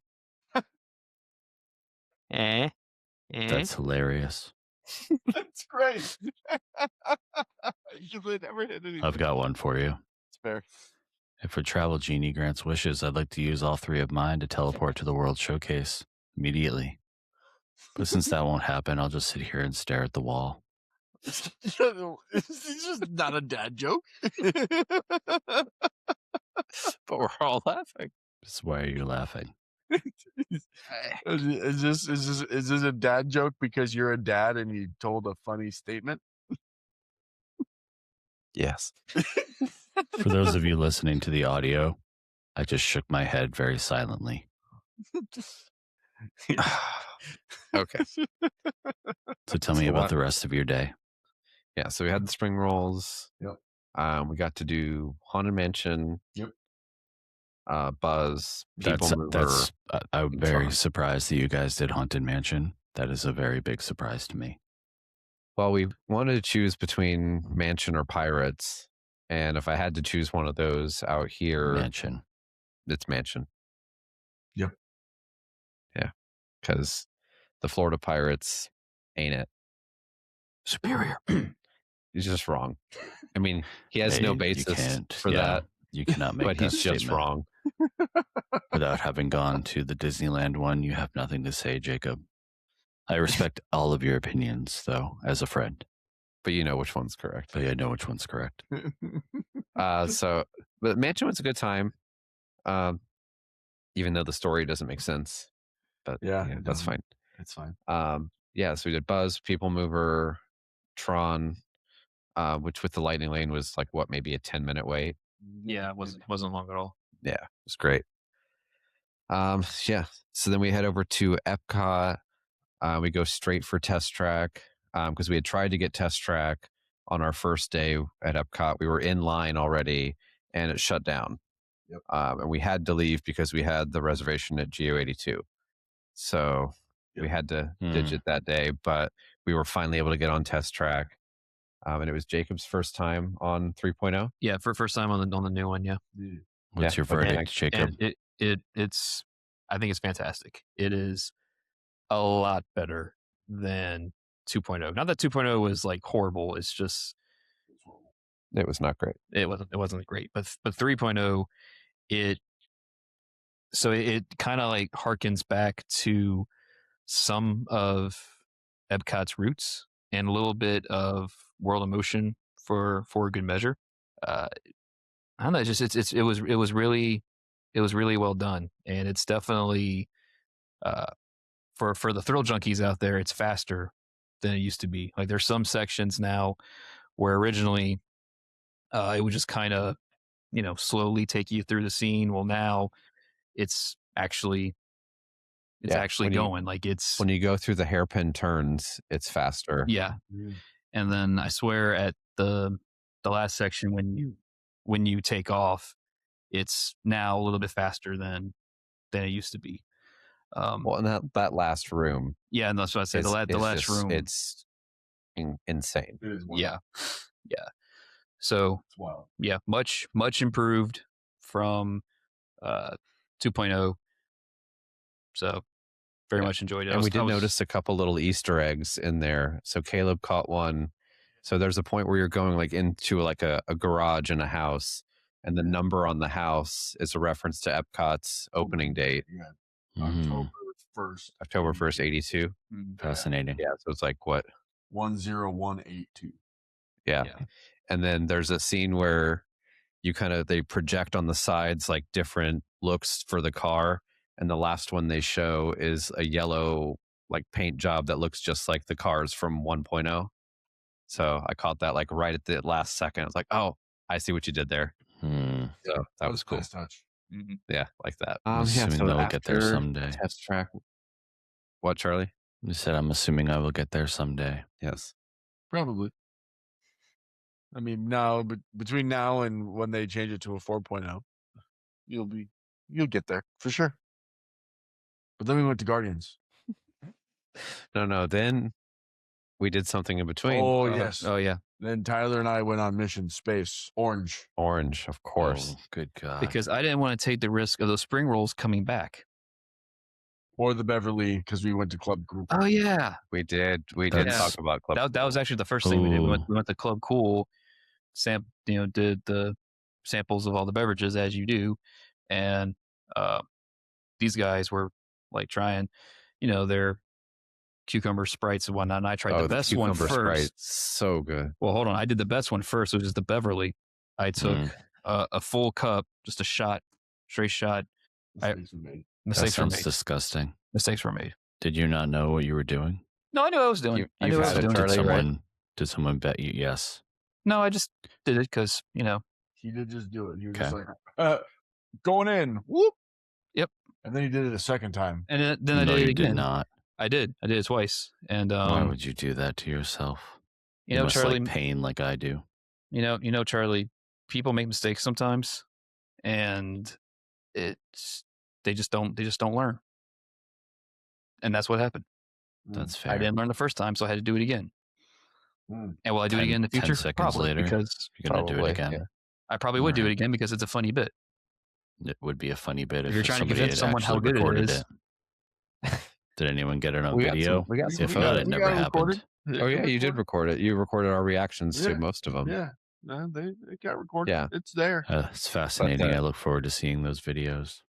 That's hilarious. That's great. They never hit anything. I've got one for you. It's fair. If a travel genie grants wishes, I'd like to use all three of mine to teleport to the World Showcase immediately. But since that won't happen, I'll just sit here and stare at the wall. It's just not a dad joke. But we're all laughing. That's why you're laughing. Is this a dad joke because you're a dad and you told a funny statement? Yes. For those of you listening to the audio, I just shook my head very silently. Okay. So tell me about the rest of your day. Yeah, so we had the spring rolls. Yep. We got to do Haunted Mansion. Yep. Buzz. People I'm very surprised that you guys did Haunted Mansion. That is a very big surprise to me. Well, we wanted to choose between Mansion or Pirates. And if I had to choose one of those out here, Mansion. It's Mansion. Yep. Yeah. Because the Florida Pirates ain't it. Superior. He's just wrong. I mean, he has no basis for that. You cannot make but that he's just wrong. Without having gone to the Disneyland one, you have nothing to say, Jacob. I respect all of your opinions, though, as a friend. But you know which one's correct. But I know which one's correct. But Mansion was a good time. Even though the story doesn't make sense. But yeah that's fine. It's fine. So we did Buzz, People Mover, Tron, which with the Lightning Lane was like maybe a 10-minute wait. Yeah, it wasn't long at all. Yeah, it was great. So then we head over to Epcot. We go straight for Test Track because we had tried to get Test Track on our first day at Epcot. We were in line already, and it shut down. Yep. And we had to leave because we had the reservation at GO82. So we had to digit that day, but we were finally able to get on Test Track. And it was Jacob's first time on 3.0. Yeah, for first time on the new one. Yeah. What's your verdict, Jacob? And it's I think it's fantastic. It is a lot better than 2.0. Not that 2.0 was like horrible. It's just it was not great. It wasn't great. But 3.0, it kind of like harkens back to some of Epcot's roots and a little bit of World of Motion for a good measure. I don't know. It was really well done, and it's definitely for the thrill junkies out there, it's faster than it used to be. Like there's some sections now where originally it would just kind of slowly take you through the scene. Well, now it's actually going. Like it's when you go through the hairpin turns, it's faster. Yeah. And then I swear at the last section when you take off, it's now a little bit faster than it used to be. Well, and that last room. Yeah, and that's what I say. The last room. It's insane. It is wild. Yeah. So It's wild. Yeah, much improved from 2.0. So very much enjoyed it. And we did notice a couple little Easter eggs in there. So Caleb caught one. So there's a point where you're going like into like a garage in a house, and the number on the house is a reference to Epcot's opening date. Yeah. October 1st, 82. Fascinating. Yeah. So it's like what? 10182. Yeah. And then there's a scene where they project on the sides like different looks for the car. And the last one they show is a yellow like paint job that looks just like the cars from 1.0. So I caught that like right at the last second. I was like, oh, I see what you did there. So that was cool. Nice touch. Mm-hmm. Yeah, like that. I'm assuming I will get there someday. Test Track. What, Charlie? You said I'm assuming I will get there someday. Yes. Probably. I mean, now, but between now and when they change it to a 4.0, you'll get there for sure. But then we went to Guardians. No. Then we did something in between. Oh, yes. Oh, yeah. Then Tyler and I went on Mission Space. Orange, of course. Oh, good God. Because I didn't want to take the risk of those spring rolls coming back. Or the Beverly, because we went to Club Group. Oh, yeah. We did talk about Club. That was actually the first thing we did. We went to Club Cool, did the samples of all the beverages as you do. And these guys were like trying, their cucumber sprites and whatnot. And I tried the best one first. Sprite, so good. Well, hold on. I did the best one first, which is the Beverly. I took a full cup, just a shot, straight shot. Mistakes were made. Disgusting. Mistakes were made. Did you not know what you were doing? No, I knew what I was doing. I knew what I was doing. Charlie, did someone bet you? Yes. No, I just did it because, He did just do it. He was just like, going in. Whoop. Yep. And then he did it a second time. And then I did it again. Did not. I did it twice. And why would you do that to yourself? You must Charlie, like pain like I do. Charlie, people make mistakes sometimes, and they just don't learn. And that's what happened. That's fair. I didn't learn the first time, so I had to do it again. And will I do it again in the future? 10 seconds probably, later, because you're going to do it again. Yeah. I probably would do it again because it's a funny bit. It would be a funny bit if you're trying to convince someone how good it is. Did anyone get it on video? If not, it never happened. Oh yeah, you did record it. You recorded our reactions to most of them. Yeah, no, they got recorded. Yeah, it's there. It's fascinating. I look forward to seeing those videos.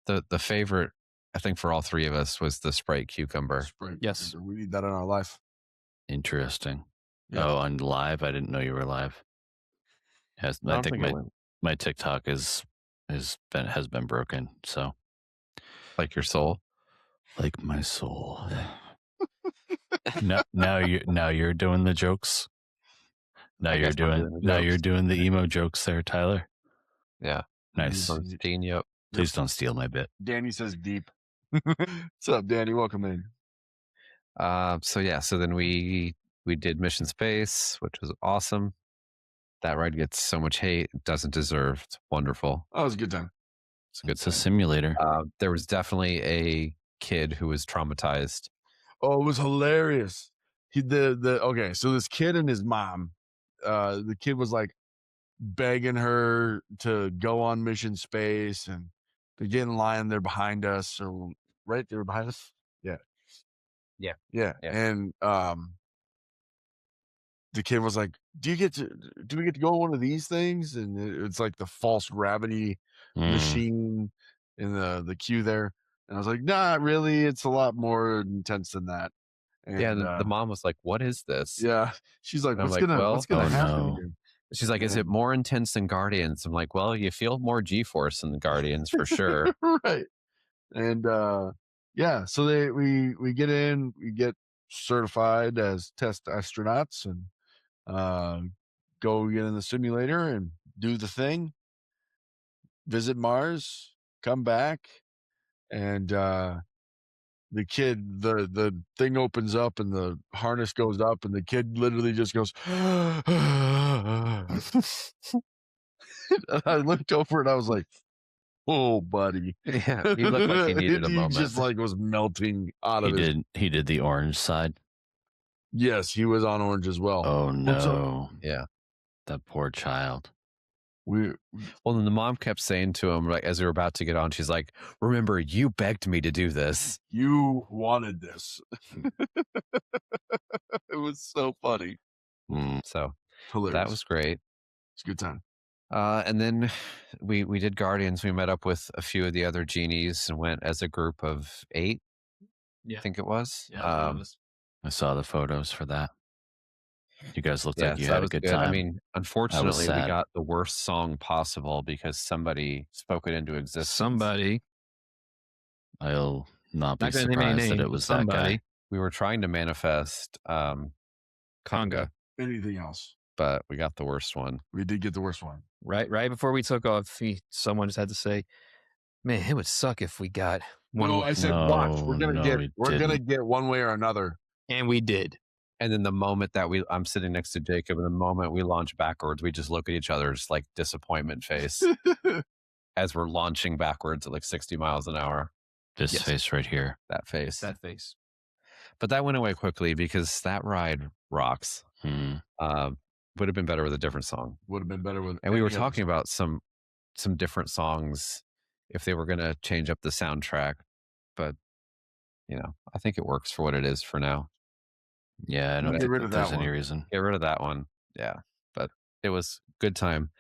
The favorite, I think, for all three of us was the Sprite cucumber. Sprite. Yes, we need that in our life. Interesting. Yeah. Oh, on live? I didn't know you were live. I think my TikTok has been broken. So, like your soul, like my soul. Now you're doing the jokes. You're doing the emo jokes there, Tyler. Yeah, nice. Please don't steal my bit. Danny says deep. What's up, Danny? Welcome in. So then we did Mission Space, which was awesome. That ride gets so much hate, it doesn't deserve. It's wonderful. Oh, it was a good time. It's a good It's a time. simulator. There was definitely a kid who was traumatized. Oh, it was hilarious. Okay, so this kid and his mom, the kid was like begging her to go on Mission Space, and they get in line. They're behind us, or right? They were behind us. Yeah. Yeah. And the kid was like, do we get to go on one of these things? And it's like the false gravity machine in the queue there. And I was like, nah, really, it's a lot more intense than that. And The mom was like, "What is this?" yeah, she's like, And I'm what's like, gonna oh, happen no. here? She's like, "Is Yeah. it more intense than Guardians?" I'm like, "Well, you feel more G-force in the Guardians for sure." Right. And yeah, so we get in, we get certified as test astronauts, and go get in the simulator and do the thing, visit Mars, come back, and the kid, the thing opens up and the harness goes up, and the kid literally just goes and I looked over and I was like, oh, buddy. Yeah, he looked like he needed a He moment. just like was melting out of his. He did the orange side. Yes, he was on orange as well. Oh no. Yeah. That poor child. Well, then the mom kept saying to him, like, as they were about to get on, she's like, "Remember, you begged me to do this. You wanted this." It was so funny. So Hilarious. that was great. It's a good time. And then we did Guardians. We met up with a few of the other genies and went as a group of 8. Yeah. I think it was. I saw the photos for that. You guys looked Yeah, like you so that had a was good good. time. I mean, unfortunately, we sad. got the worst song possible because somebody spoke it into existence. Somebody. I'll not be Not gonna name any surprised that it names, was but that guy. somebody. We were trying to manifest Conga, Anything else? but we got the worst one. We did get the worst one. Right before we took off, someone just had to say, "Man, it would suck if we got one." No, I said, watch. We're gonna get one way or another. And we did. And then the moment that I'm sitting next to Jacob, and the moment we launch backwards, we just look at each other's like disappointment face as we're launching backwards at like 60 miles an hour. This face right here. That face. That face. But that went away quickly because that ride rocks. Would have been better with a different song. Would have been better with. And we were talking about some different songs if they were going to change up the soundtrack, but I think it works for what it is for now. Yeah, I don't think there's any reason. Get rid of that one. Yeah, but it was good time.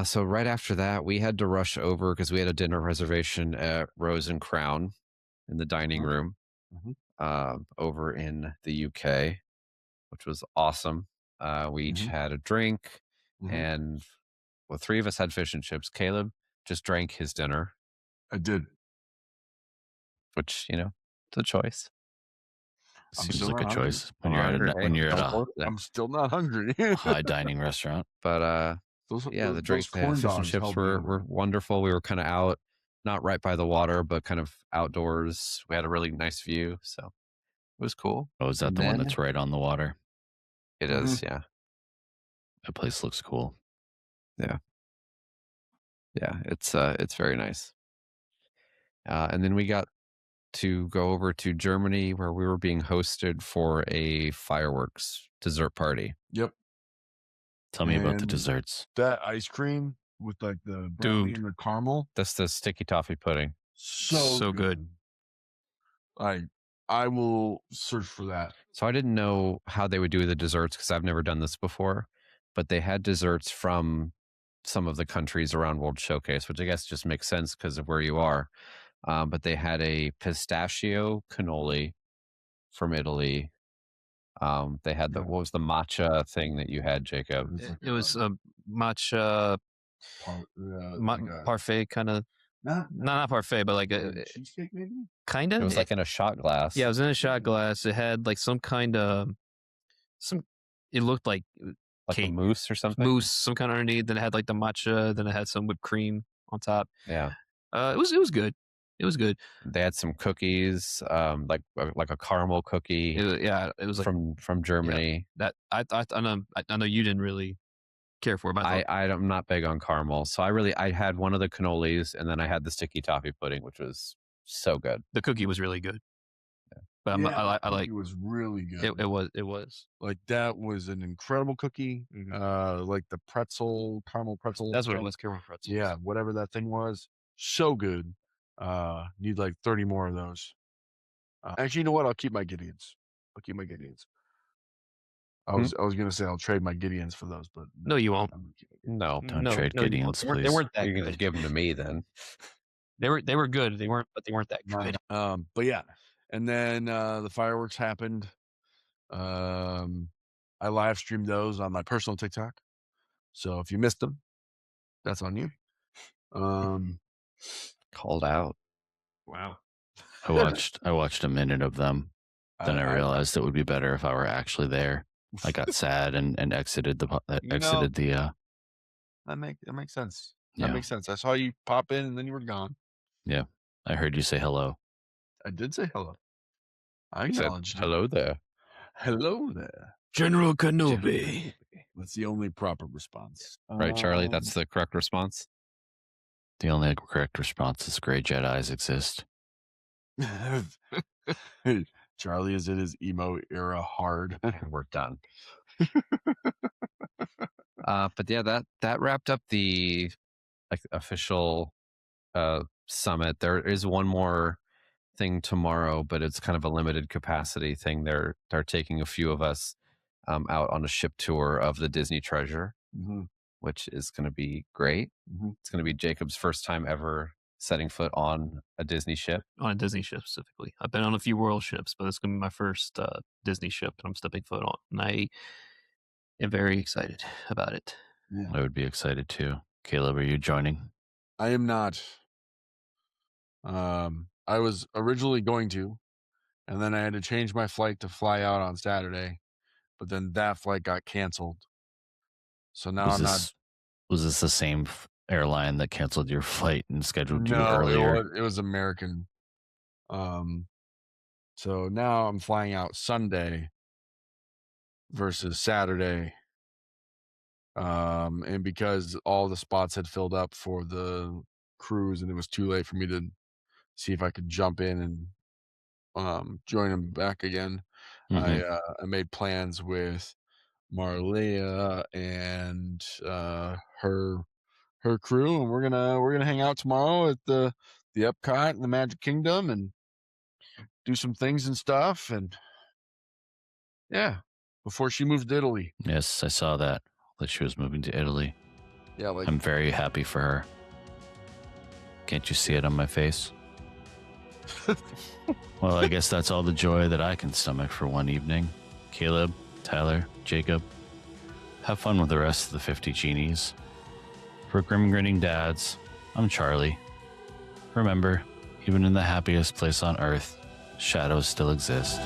So right after that, we had to rush over because we had a dinner reservation at Rose and Crown in the dining room over in the UK, which was awesome. We each had a drink, and 3 of us had fish and chips. Caleb just drank his dinner. I did. Which, it's a choice. Seems like a choice when you're at a I'm still not hungry. high dining restaurant. But the drinks, fish and chips were wonderful. We were kind of out, not right by the water, but kind of outdoors. We had a really nice view, so it was cool. Oh, is that the one that's right on the water? It is, yeah. That place looks cool. Yeah, it's very nice. And then we got to go over to Germany where we were being hosted for a fireworks dessert party. Yep. Tell me about the desserts. That ice cream with like the brownie and the caramel. That's the sticky toffee pudding. So good. I will search for that. So I didn't know how they would do the desserts because I've never done this before, but they had desserts from some of the countries around World Showcase, which I guess just makes sense because of where you are. But they had a pistachio cannoli from Italy. They had what was the matcha thing that you had, Jacob? It was a matcha parfait kind of. Not parfait, but like a cheesecake, maybe. Kind of. It was like in a shot glass. Yeah, it was in a shot glass. It had like some kind of It looked like cake. A mousse or something. Mousse, some kind of underneath. Then it had like the matcha. Then it had some whipped cream on top. Yeah. It was good. It was good. They had some cookies, like a caramel cookie. It was like from Germany. that. I know you didn't really care for it, but I'm not big on caramel, so I had one of the cannolis, and then I had the sticky toffee pudding, which was so good. the cookie was really good. But I like it was really good. it was. Like that was an incredible cookie. Like the caramel pretzel. That's what it was. Caramel pretzels. Yeah, whatever that thing was, so good. Need like 30 more of those. Actually, you know what? I'll keep my Gideons. I was gonna say I'll trade my Gideons for those, but No, you won't. No, Don't trade you Gideons, won't. please. They weren't that you can good. just give them to me then. They were good. They weren't that good. But yeah, and then the fireworks happened. I live streamed those on my personal TikTok, so if you missed them, that's on you. Called out. Wow. I watched a minute of them. Then I realized it would be better if I were actually there. I got sad and exited the That makes sense. Yeah. That makes sense. I saw you pop in and then you were gone. Yeah. I heard you say hello. I did say hello. I Said, acknowledged you. hello there. Hello there. General Kenobi. That's the only proper response. Right, Charlie? That's the correct response. The only correct response is gray Jedis exist. Charlie is in his emo era hard. We're done. But yeah, that wrapped up the official summit. There is one more thing tomorrow, but it's kind of a limited capacity thing. They're taking a few of us out on a ship tour of the Disney Treasure, which is going to be great. It's going to be Jacob's first time ever setting foot on a Disney ship. On a Disney ship specifically. I've been on a few world ships, but it's going to be my first Disney ship that I'm stepping foot on. And I am very excited about it. Yeah. I would be excited too. Caleb, are you joining? I am not. I was originally going to, and then I had to change my flight to fly out on Saturday, but then that flight got canceled. So now I'm not. Was this the same airline that canceled your flight and scheduled you No, earlier? it was American. So now I'm flying out Sunday versus Saturday. And because all the spots had filled up for the cruise and it was too late for me to see if I could jump in and join them back again, I made plans with Marlea and her crew, and we're gonna hang out tomorrow at the Epcot and the Magic Kingdom and do some things and stuff, and yeah, before she moved to Italy. Yes, I saw that she was moving to Italy. Yeah, like I'm very happy for her. Can't you see it on my face? Well, I guess that's all the joy that I can stomach for one evening. Caleb, Tyler, Jacob, have fun with the rest of the 50 genies. For Grim Grinning Dads, I'm Charlie. Remember, even in the happiest place on earth, shadows still exist.